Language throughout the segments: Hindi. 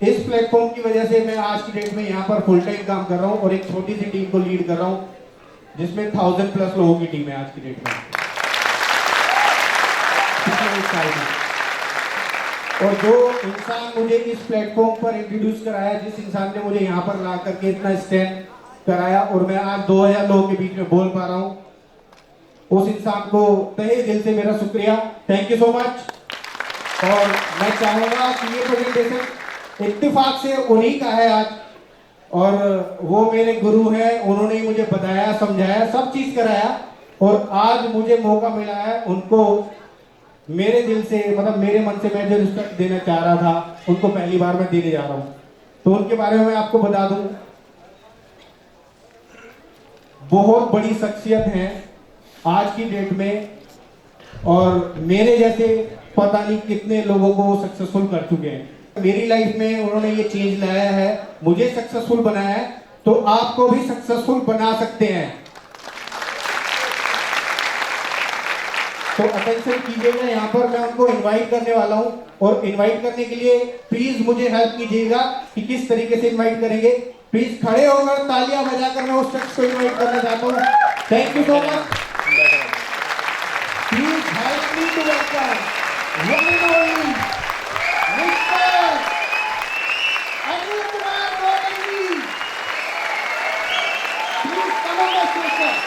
इस प्लेटफॉर्म की वजह से मैं आज की डेट में यहाँ पर फुल टाइम काम कर रहा हूँ और एक छोटी सी टीम को लीड कर रहा हूँ जिसमें 1000+ लोगों की टीम है आज की डेट में। और जो इंसान मुझे इस प्लेटफॉर्म पर इंट्रोड्यूस कराया, जिस इंसान ने मुझे यहाँ पर ला करके इतना स्टैंड कराया और मैं आज 2000 लोगों के बीच में बोल पा रहा हूँ, उस इंसान को तहे दिल से मेरा शुक्रिया। Thank you so much. और मैं चाहूंगा कि ये प्रेजेंटेशन इत्तेफाक से उन्हीं का है आज, और वो मेरे गुरु हैं, उन्होंने मुझे बताया, समझाया, सब चीज कराया और आज मुझे मौका मिला है उनको मेरे दिल से, मतलब मेरे मन से मैं जो रिस्पेक्ट देना चाह रहा था उनको पहली बार मैं देने जा रहा हूं। तो उनके बारे में मैं आपको बता दूं, बहुत बड़ी शख्सियत है आज की डेट में और मेरे जैसे पता नहीं कितने लोगों को सक्सेसफुल कर चुके हैं। मेरी लाइफ में उन्होंने ये चेंज लाया है, मुझे सक्सेसफुल बनाया है, तो आपको भी सक्सेसफुल बना सकते हैं। तो अटेंशन कीजिएगा, यहाँ पर मैं उनको इनवाइट करने वाला हूँ और इनवाइट करने के लिए प्लीज मुझे हेल्प कीजिएगा कि किस तरीके से इनवाइट करेंगे। प्लीज खड़े होकर तालियां बजाकर मैं उस शख्स को इनवाइट करना चाहता हूँ। Thank you so much. Please help me to welcome one and only mister Anil Kumar Goyal. Please come on the stage.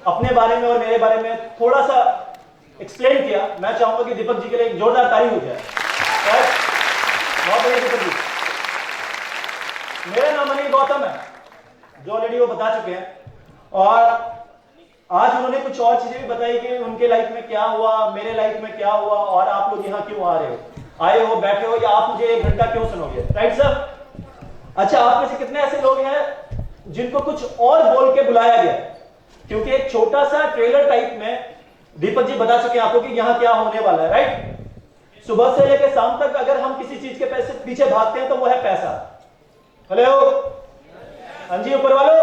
अपने बारे में और मेरे बारे में थोड़ा सा एक्सप्लेन किया। मैं चाहूंगा कि दीपक जी के लिए एक जोरदार ताली हो जाए। बहुत बढ़िया दीपक जी। मेरा नाम अनिल गौतम है, जो ऑलरेडी वो बता चुके हैं, और आज उन्होंने कुछ और चीजें भी बताई कि उनके लाइफ में क्या हुआ, मेरे लाइफ में क्या हुआ, और आप लोग यहाँ क्यों आए हो, बैठे हो, या आप मुझे 1 घंटा क्यों सुनोगे। Right sir? अच्छा, आप में से कितने ऐसे लोग हैं जिनको कुछ और बोल के बुलाया गया? क्योंकि एक छोटा सा ट्रेलर टाइप में दीपक जी बता चुके हैं आपको कि यहां क्या होने वाला है। राइट? सुबह से लेकर शाम तक अगर हम किसी चीज के पैसे पीछे भागते हैं तो वो है पैसा। हेलो, हाँ जी, ऊपर वालों।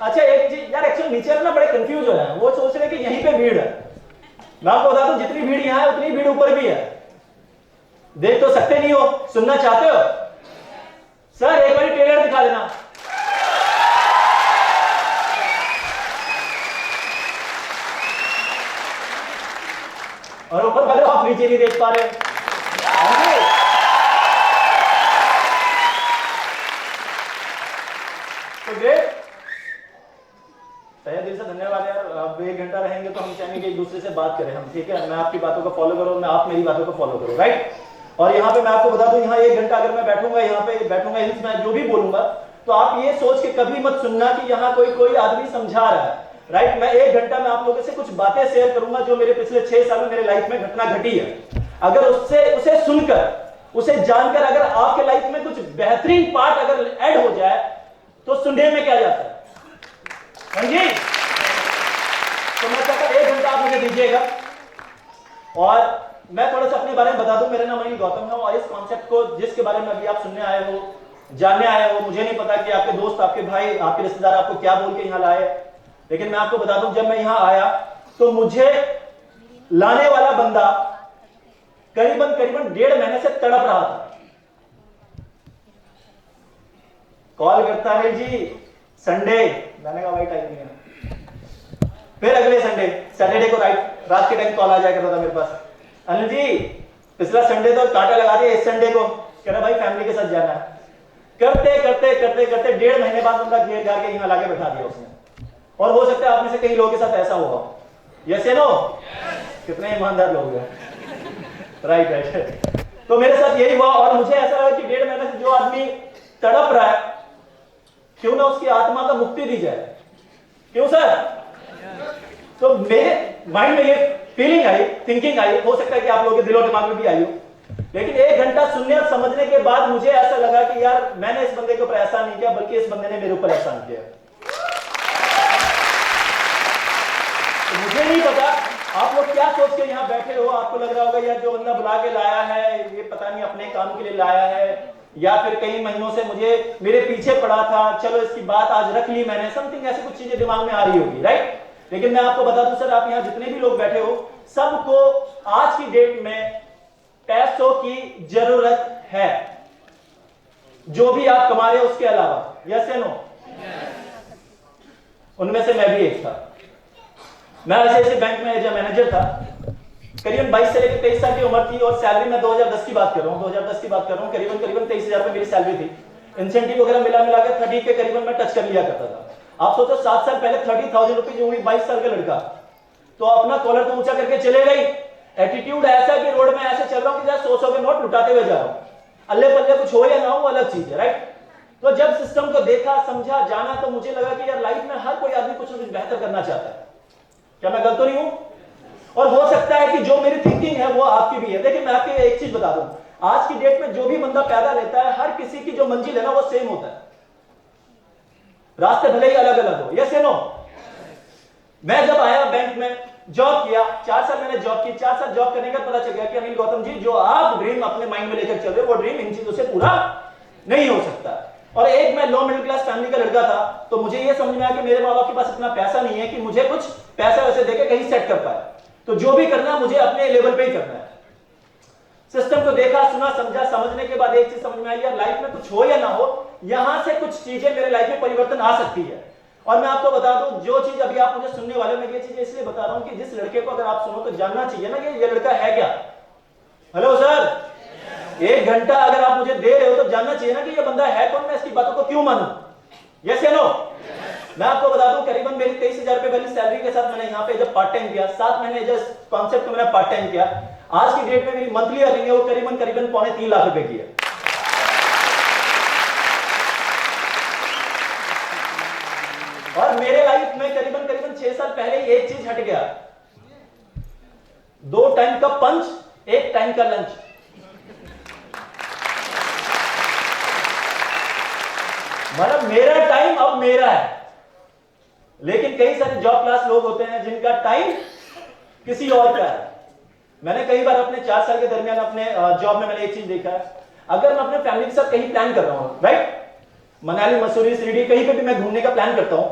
अच्छा, एक चीज यार, एक्चुअली नीचे ना बड़े कंफ्यूज हो रहे हैं, वो सोच रहे हैं कि यहीं पे भीड़ है। मैं आपको बता दूं, जितनी भीड़ यहां है उतनी भीड़ ऊपर भी है। देख तो सकते नहीं हो, सुनना चाहते हो? सर एक बार ट्रेलर दिखा देना। और ऊपर वाले आप नीचे नहीं देख पा रहे। तो ग्रेट, तहे दिल से धन्यवाद यार। आप 1 घंटा रहेंगे तो हम चाहेंगे कि एक दूसरे से बात करें हम, ठीक है? मैं आपकी बातों को फॉलो करूं, मैं आप मेरी बातों को फॉलो करूं। राइट? और यहाँ पे मैं आपको बता दूं, यहाँ 1 घंटा अगर मैं बैठूंगा, यहाँ पे बैठूंगा, मैं जो भी बोलूंगा, तो आप ये सोच के कभी मत सुनना कि यहाँ कोई आदमी समझा रहा है। राइट? मैं 1 घंटा में आप लोगों से कुछ बातें शेयर करूंगा जो मेरे पिछले 6 साल में मेरे लाइफ में घटना घटी है। अगर उसे सुनकर, उसे जानकर अगर आपके लाइफ में कुछ बेहतरीन पार्ट अगर ऐड हो जाए तो सुनने में क्या जाता है? हाँ जी? तो मैं चाहता 1 घंटा आप मुझे दीजिएगा और मैं थोड़ा सा अपने बारे में बता दूं। मेरा नाम अनिल गौतम है और इस कॉन्सेप्ट को जिसके बारे में अभी आप सुनने आए हो, जानने आए हो, मुझे नहीं पता कि आपके दोस्त, आपके भाई, आपके रिश्तेदार आपको क्या बोल के यहाँ लाए, लेकिन मैं आपको बता दूं, जब मैं यहां आया तो मुझे लाने वाला बंदा करीबन 1.5 महीने से तड़प रहा था। कॉल करता है जी संडे, मैंने कहा भाई टाइम नहीं है। फिर अगले संडे, सैटरडे को रात के टाइम कॉल आ जाया करता था मेरे पास, अनिल जी पिछला संडे तो कांटा लगा दिया, इस संडे को कह रहा भाई फैमिली के साथ जाना है। करते करते करते करते 1.5 महीने बाद बंदा घेर घार के यहाँ लाके बैठा दिया उसने। और हो सकता है आप में से कई लोगों के साथ ऐसा हुआ। यस या नो? कितने ईमानदार लोग हैं। Right right. तो मेरे साथ यही हुआ और मुझे ऐसा लगा कि 1.5 महीने से जो आदमी तड़प रहा है, क्यों ना उसकी आत्मा को मुक्ति दी जाए। क्यों सर? तो मेरे माइंड में ये फीलिंग आई, थिंकिंग आई, हो सकता है कि आप लोगों के दिलो दिमाग में भी आई हो लेकिन 1 घंटा सुनने और समझने के बाद मुझे ऐसा लगा कि यार मैंने इस बंदे के ऊपर एहसान नहीं किया, बल्कि इस बंदे ने मेरे ऊपर एहसान किया। तो मुझे नहीं पता आप लोग क्या सोच के यहां बैठे हो। आपको लग रहा होगा यार जो बंदा बुला के लाया है ये पता नहीं अपने काम के लिए लाया है, या फिर कई महीनों से मुझे मेरे पीछे पड़ा था, चलो इसकी बात आज रख ली मैंने, समथिंग ऐसी कुछ चीजें दिमाग में आ रही होगी, राइट। लेकिन मैं आपको बता दूं सर, आप यहां जितने भी लोग बैठे हो सबको आज की डेट में पैसों की जरूरत है, जो भी आप कमा रहे हो उसके अलावा। यस या नो? उनमें से मैं भी एक था। मैं ऐसे बैंक में एज ए मैनेजर था। करीबन 22 से लेकर 23 साल की उम्र थी और सैलरी मैं 2010 की बात कर रहा हूँ, 2010 की बात कर रहा हूँ। करीबन 23,000 रुपए मेरी सैलरी थी। इंसेंटिव वगैरह मिला के 30 के करीबन मैं टच कर लिया करता था। आप सोचो 7 साल पहले 30,000 रुपए जो हुई 22 साल का लड़का, तो अपना कॉलर तो ऊंचा करके चले गई। एटीट्यूड ऐसा कि रोड में ऐसे चल रहा हूं कि जैसे 100 के नोट लुटाते हुए जा रहा हूं। अल्ले पल्ले कुछ हो या ना हो अलग चीज है, राइट। तो जब सिस्टम को देखा, समझा, जाना, तो मुझे लगा कि यार लाइफ में हर कोई आदमी कुछ ना कुछ बेहतर करना चाहता है। क्या मैं गलत तो नहीं हूं? और हो सकता है कि जो मेरी थिंकिंग है वो आपकी भी है। देखिए मैं आपको एक चीज बता दूं, आज की डेट में जो भी बंदा पैदा लेता है, हर किसी की जो मंजिल है ना वो सेम होता है, रास्ते भले ही अलग अलग हो। यस या नो? मैं जब आया बैंक में जॉब किया, 4 साल मैंने जॉब की। 4 साल जॉब करने का पता चल गया कि अनिल गौतम जी, जो आप ड्रीम अपने माइंड में लेकर चल रहे हो वो ड्रीम इन चीजों से पूरा नहीं हो सकता। और एक मैं लो मिडिल क्लास फैमिली का लड़का था, तो मुझे ये समझ में आया कि मेरे माँ बाप के पास इतना पैसा नहीं है कि मुझे कुछ पैसा वैसे देकर कहीं सेट कर पाए। तो जो भी करना है मुझे अपने लेवल पे ही करना है। सिस्टम को देखा, सुना, समझा, समझने के बाद एक चीज समझ में आई, यार लाइफ में कुछ हो या ना हो, यहां से कुछ चीजें मेरे लाइफ में परिवर्तन आ सकती है। और मैं आपको बता दूं, जो चीज अभी आप मुझे सुनने वाले, मैं ये चीज इसलिए बता रहा हूं कि जिस लड़के को अगर आप सुनो तो जानना चाहिए ना कि ये लड़का है क्या। हेलो सर, 1 घंटा अगर आप मुझे दे रहे हो तो जानना चाहिए ना कि ये बंदा है कौन, मैं इसकी बातों को क्यों मानूं। यस या नो? मैं आपको बता दूं, करीबन मेरी 23,000 रुपए वाली सैलरी के साथ मैंने यहाँ पे जब पार्ट टाइम किया, 7 महीने जब कॉन्सेप्ट को मैंने पार्ट टाइम किया, आज की डेट में मेरी मंथली अर्निंग है वो करीबन 3.25 लाख रुपए की है। और मेरे लाइफ में करीबन 6 साल पहले ही एक चीज हट गया, 2 टाइम का पंच, 1 टाइम का लंच। मतलब मेरा टाइम अब मेरा है। लेकिन कई सारे जॉब क्लास लोग होते हैं जिनका टाइम किसी और का है। मैंने कई बार अपने 4 साल के दरमियान अपने जॉब में मैंने एक चीज देखा है, अगर मैं अपने फैमिली के साथ कहीं प्लान कर रहा हूं, राइट, मनाली, मसूरी, शिरडी, कहीं पे भी मैं घूमने का प्लान करता हूं,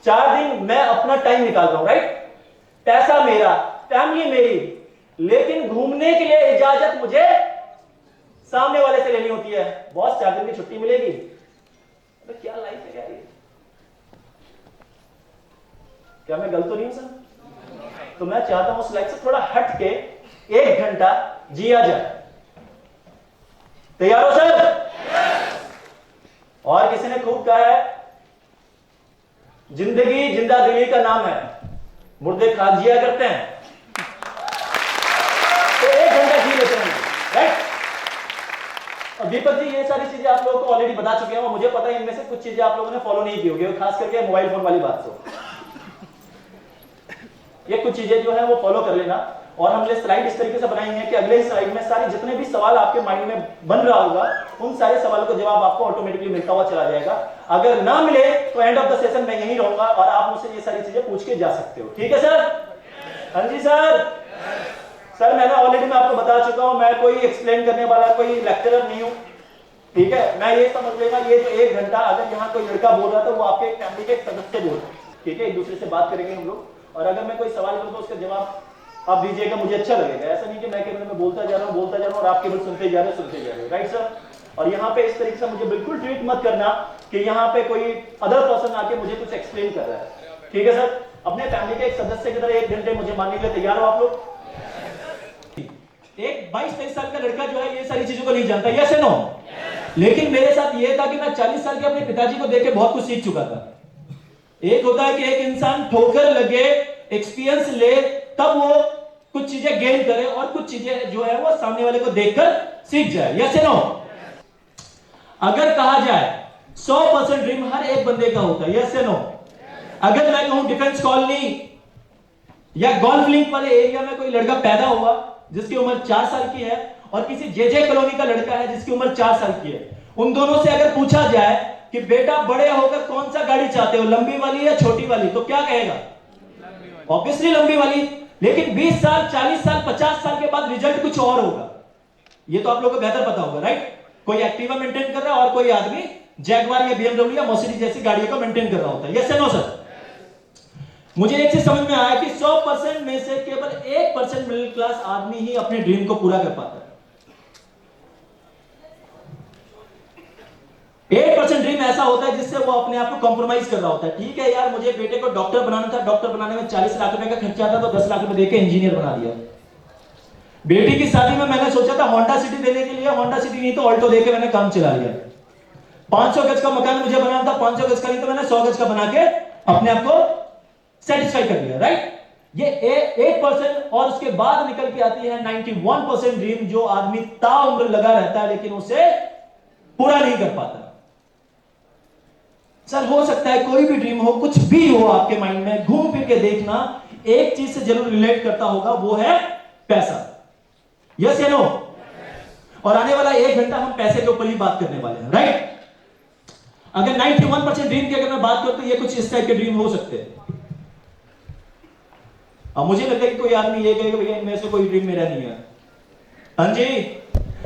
4 दिन मैं अपना टाइम निकाल रहा हूं, राइट, पैसा मेरा, फैमिली मेरी, लेकिन घूमने के लिए इजाजत मुझे सामने वाले से लेनी होती है। बॉस 4 दिन की छुट्टी मिलेगी। तो क्या लाइफ है यार ये? क्या मैं गलत तो नहीं हूं सर? तो मैं चाहता हूं उस लाइफ से थोड़ा हट के 1 घंटा जिया जाए। तैयार हो सर? और किसी ने खूब कहा है, जिंदगी जिंदा दिली का नाम है, मुर्दे खा जिया करते हैं। तो 1 घंटा जी लेते हैं, राइट। और दीपक जी ये सारी चीजें आप लोगों को ऑलरेडी बता चुके हैं और मुझे पता है इनमें से कुछ चीजें आप लोगों ने फॉलो नहीं की होगी, खास करके मोबाइल फोन वाली बात को। ये कुछ चीजें जो है वो फॉलो कर लेना। और हमने स्लाइड इस तरीके से बनाई है कि अगले स्लाइड में सारे जितने भी सवाल आपके माइंड में बन रहा होगा, उन सारे सवालों का जवाब आपको ऑटोमेटिकली मिलता हुआ चला जाएगा। अगर ना मिले तो एंड ऑफ द सेशन मैं यहीं रहूंगा और आप मुझसे ये सारी चीजें पूछ के जा सकते हो। ठीक है सर? हाँ जी सर। सर मैंने ऑलरेडी मैं आपको बता चुका हूं, मैं कोई एक्सप्लेन करने वाला कोई लेक्चरर नहीं हूं। ठीक है, मैं ये समझ लेगा, ये जो 1 घंटा अगर यहाँ कोई लड़का बोल रहा था वो आपके फैमिली के एक सदस्य बोल रहे हैं। ठीक है, एक दूसरे से बात करेंगे हम लोग, और अगर मैं कोई सवाल करूँ तो उसका जवाब आप दीजिएगा, मुझे अच्छा लगेगा। ऐसा नहीं कि मैं कैमरे में बोलता जा रहा हूँ और आप केवल सुनते जा रहे हो, राइट सर? और यहाँ पे इस तरीके से मुझे बिल्कुल ट्रीट मत करना कि यहाँ पे कोई अदर पर्सन आके मुझे कुछ एक्सप्लेन कर रहा है। ठीक है सर? अपने फैमिली के एक सदस्य की तरह 1 घंटे मुझे मानने के लिए तैयार हो आप लोग? एक 22-23 साल का लड़का जो है ये सारी चीजों को नहीं जानता, यस या नो? लेकिन मेरे साथ ये था कि मैं 40 साल के अपने पिताजी को देख के बहुत कुछ सीख चुका था। एक होता है कि एक इंसान ठोकर लगे, एक्सपीरियंस ले, तब वो कुछ चीजें गेन करे और कुछ चीजें जो है वो सामने वाले को देखकर सीख जाए, यस या नो? अगर कहा जाए 100% ड्रीम हर एक बंदे का होता है, यस या नो? अगर मैं कहूं डिफेंस कॉलोनी या गोल्फ लिंक वाले एरिया में कोई लड़का पैदा हुआ जिसकी उम्र 4 साल की है और किसी जे कॉलोनी का लड़का है जिसकी उम्र 4 साल की है, उन दोनों से अगर पूछा जाए कि बेटा बड़े होकर कौन सा गाड़ी चाहते हो, लंबी वाली या छोटी वाली, तो क्या कहेगा? ऑब्वियसली लंबी वाली। लेकिन 20 साल, 40 साल, 50 साल के बाद रिजल्ट कुछ और होगा। ये तो आप लोगों को बेहतर पता होगा, राइट? कोई एक्टिवा मेंटेन कर रहा है और कोई आदमी जैगवार या बीएमडब्ल्यू या मर्सिडीज जैसी गाड़ियों को मेंटेन कर रहा होता है। यस या नो सर? मुझे एक चीज समझ में आया कि 100% में से केवल 1% मिडिल क्लास आदमी ही अपने ड्रीम को पूरा कर पाता है। 8% ड्रीम ऐसा होता है जिससे वो अपने आप को कॉम्प्रोमाइज कर रहा होता है। ठीक है यार, मुझे बेटे को डॉक्टर बनाना था, डॉक्टर बनाने में 40 लाख रुपए का खर्चा था, तो 10 लाख रुपए देके इंजीनियर बना दिया। बेटी की शादी में मैंने सोचा था होंडा सिटी देने के लिए, होंडा सिटी नहीं तो ऑल्टो देके मैंने काम चला लिया। 500 गज का मकान मुझे बनाना था, 500 गज का नहीं तो मैंने 100 गज का बना के अपने आप को सेटिस्फाई कर लिया, राइट? ये 8% और उसके बाद निकल के आती है 91% ड्रीम, जो आदमी ताउम्र लगा रहता है लेकिन उसे पूरा नहीं कर पाता। सर हो सकता है कोई भी ड्रीम हो, कुछ भी हो आपके माइंड में, घूम फिर के देखना, एक चीज से जरूर रिलेट करता होगा, वो है पैसा। यस या नो? और आने वाला 1 घंटा हम पैसे के ऊपर ही बात करने वाले हैं, राइट? अगर 91% ड्रीम की अगर मैं बात करूं तो ये कुछ इस टाइप के ड्रीम हो सकते हैं। अब मुझे लगता है कि कोई आदमी ये कहेगा भैया इनमें से कोई ड्रीम मेरा नहीं है। हाँ जी,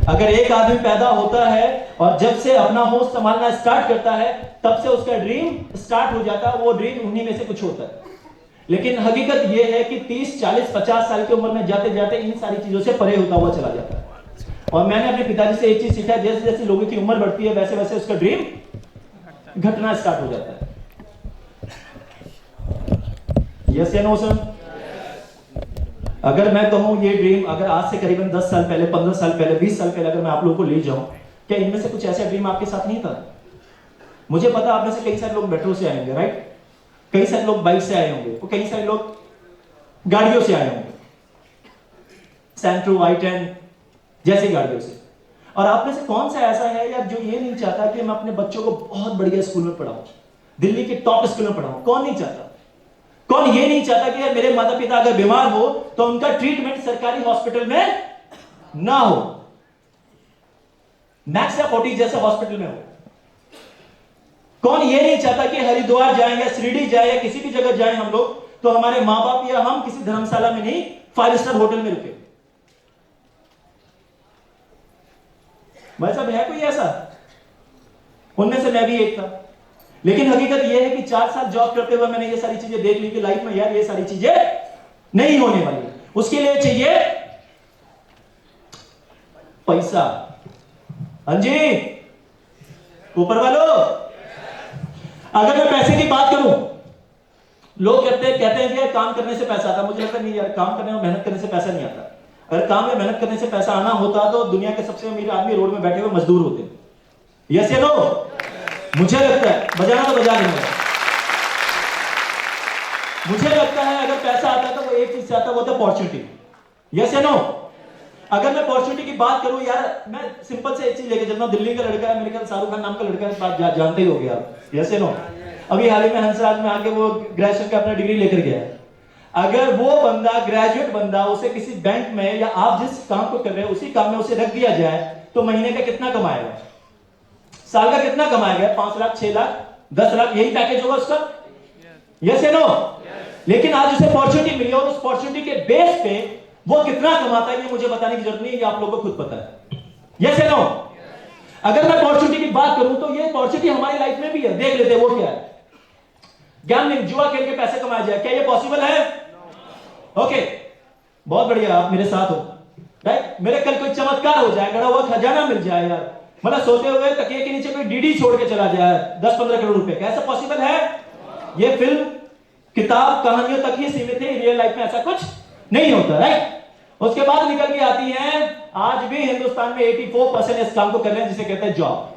अगर एक आदमी पैदा होता है और जब से अपना होश संभालना स्टार्ट करता है तब से उसका ड्रीम स्टार्ट हो जाता है, वो ड्रीम उन्हीं में से कुछ होता है। लेकिन हकीकत यह है कि 30, 40, 50 साल की उम्र में जाते जाते इन सारी चीजों से परे होता हुआ चला जाता है। और मैंने अपने पिताजी से एक चीज सीखा, जैसे जैसे लोगों की उम्र बढ़ती है वैसे वैसे उसका ड्रीम घटना स्टार्ट हो जाता है। यस या नो सर? अगर मैं कहूं ये ड्रीम अगर आज से करीबन 10 साल पहले, 15 साल पहले, 20 साल पहले अगर मैं आप लोगों को ले जाऊं, क्या इनमें से कुछ ऐसा ड्रीम आपके साथ नहीं था? मुझे पता आप में से कई सारे लोग मेट्रो से आएंगे, राइट? कई सारे लोग बाइक से आए होंगे, और कई सारे लोग गाड़ियों से आए होंगे, सेंट्रो, i10 जैसी गाड़ियों से। और आप में से कौन सा ऐसा है यार जो ये नहीं चाहता कि मैं अपने बच्चों को बहुत बढ़िया स्कूल में पढ़ाऊं, दिल्ली के टॉप स्कूल में पढ़ाऊं? कौन नहीं चाहता? कौन ये नहीं चाहता कि यार मेरे माता पिता अगर बीमार हो तो उनका ट्रीटमेंट सरकारी हॉस्पिटल में ना हो, मैक्स या 40 जैसे हॉस्पिटल में हो? कौन ये नहीं चाहता कि हरिद्वार जाएं या शिरडी जाए या किसी भी जगह जाएं हम लोग तो हमारे मां बाप या हम किसी धर्मशाला में नहीं 5 स्टार होटल में रुके? भाई साहब है कोई ऐसा? उनमें से मैं भी एक था। लेकिन हकीकत यह है कि 4 साल जॉब करते हुए मैंने ये सारी चीजें देख ली कि लाइफ में यार ये सारी चीजें नहीं होने वाली। उसके लिए चाहिए पैसा। हाँ जी, ऊपर वालों, अगर मैं पैसे की बात करूं, लोग कहते हैं कि यार काम करने से पैसा आता। मुझे लगता नहीं यार, काम करने में मेहनत करने से पैसा नहीं आता। अगर काम में मेहनत करने से पैसा आना होता तो दुनिया के सबसे अमीर आदमी रोड में बैठे हुए मजदूर होते। यस या नो? मुझे लगता है, बजाना तो बजा देंगे। मुझे लगता है अगर पैसा आता तो वो एक चीज से आता, वो था अपॉर्चुनिटी। यस या नो? अगर मैं अपॉर्चुनिटी की बात करूं यार, मैं सिंपल से एक चीज लेके चलता हूं। दिल्ली का लड़का है, मेरे ख्याल शाहरुख खान नाम का लड़का है, बात जानते ही हो गया आप। यस या नो? अभी हाल ही में हंसराज में आके वो ग्रेजुएशन का अपना डिग्री लेकर गया है। अगर वो बंदा, ग्रेजुएट बंदा, उसे किसी बैंक में या आप जिस काम को कर रहे हैं उसी काम में उसे रख दिया जाए तो महीने का कितना कमाएगा? साल का कितना कमाएगा? 5 लाख, 6 लाख, 10 लाख, यही पैकेज होगा उसका। यस या नो? लेकिन आज उसे अपॉर्चुनिटी मिली और उस अपॉर्चुनिटी के बेस पे वो कितना कमाता है ये मुझे बताने की जरूरत नहीं है, ये आप लोगों को खुद पता है। यस या नो? अगर मैं अपॉर्चुनिटी की बात करूं तो ये अपॉर्चुनिटी हमारी लाइफ में भी है। देख लेते हैं वो क्या है। गैम्बलिंग, जुआ खेल के पैसे कमाया जाए, क्या ये पॉसिबल है? ओके, बहुत बढ़िया, आप मेरे साथ हो, राइट? मेरे कल कोई चमत्कार हो जाए, गड़ा हुआ खजाना मिल जाए यार, मतलब सोते हुए तकिए के नीचे कोई डीडी छोड़ के चला जाए 10-15 करोड़ रुपए, कैसा पॉसिबल है? ये फिल्म, किताब, कहानियों तक ही सीमित है, रियल लाइफ में ऐसा कुछ नहीं होता, राइट? उसके बाद निकल के आती है, आज भी हिंदुस्तान में 84% इस काम को कर रहे हैं जिसे कहते हैं जॉब।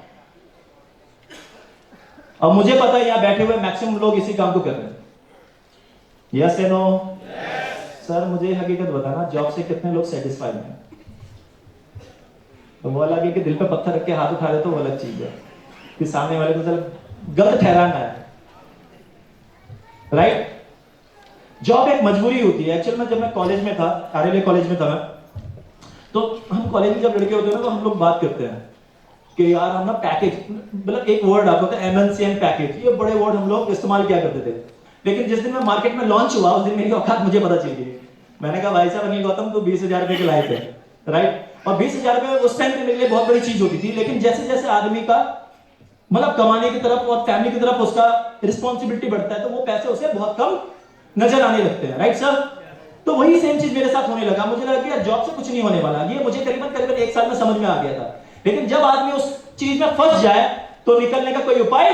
अब मुझे पता है यहां बैठे हुए मैक्सिमम लोग इसी काम को कर रहे हैं। यस या नो? सर मुझे हकीकत बताना, जॉब से कितने लोग सेटिस्फाइड हैं? तो वो अलग है कि दिल पे पत्थर रख के हाथ उठा रहे तो वो अलग चीज है कि सामने वाले को गलत ठहराना है, राइट? जॉब एक मजबूरी होती है। एक्चुअल में जब मैं कॉलेज में था, आरएलए कॉलेज में था मैं, तो हम कॉलेज में जब लड़के होते हैं ना तो हम लोग बात करते हैं कि यार हम ना पैकेज, मतलब एक वर्ड आपको होता है MNCM पैकेज, ये बड़े वर्ड हम लोग इस्तेमाल किया करते थे। लेकिन जिस दिन मैं मार्केट में लॉन्च हुआ उस दिन मेरी औकात मुझे पता चल गई। मैंने कहा भाई साहब अनिल गौतम तो 20,000 रुपए के लायक है, राइट? और 20,000 रुपए उस टाइम पे मेरे लिए बहुत बड़ी चीज होती थी। लेकिन जैसे जैसे आदमी का मतलब कमाने की तरफ और फैमिली की तरफ उसका रिस्पॉन्सिबिलिटी बढ़ता है तो वो पैसे उसे बहुत कम नजर आने लगते हैं, राइट सर? तो वही सेम चीज मेरे साथ होने लगा। मुझे लगा कि यार जॉब से कुछ नहीं होने वाला, ये मुझे करीबन करीबन 1 साल में समझ में आ गया था। लेकिन जब आदमी उस चीज में फंस जाए तो निकलने का कोई उपाय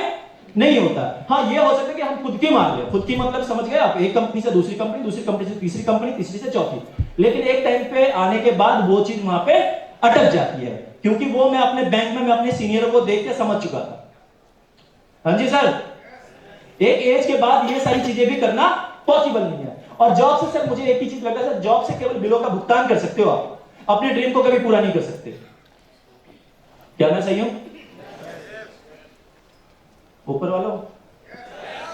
नहीं होता। हाँ, ये हो सकता है कि हम खुद की मार ले, खुद की मतलब समझ गए आप, एक कंपनी से दूसरी कंपनी, दूसरी कंपनी से तीसरी कंपनी, तीसरी से चौथी। लेकिन एक टाइम पे आने के बाद वो चीज वहां पे अटक जाती है, क्योंकि वो मैं अपने बैंक में मैं अपने सीनियरों को देख के समझ चुका था। हाँ जी सर, एक एज के बाद ये सारी चीजें भी करना पॉसिबल नहीं है। और जॉब से सर मुझे एक ही चीज लगता है सर, जॉब से केवल बिलों का भुगतान कर सकते हो आप, अपने ड्रीम को कभी पूरा नहीं कर सकते। क्या मैं सही हूं? ऊपर वालों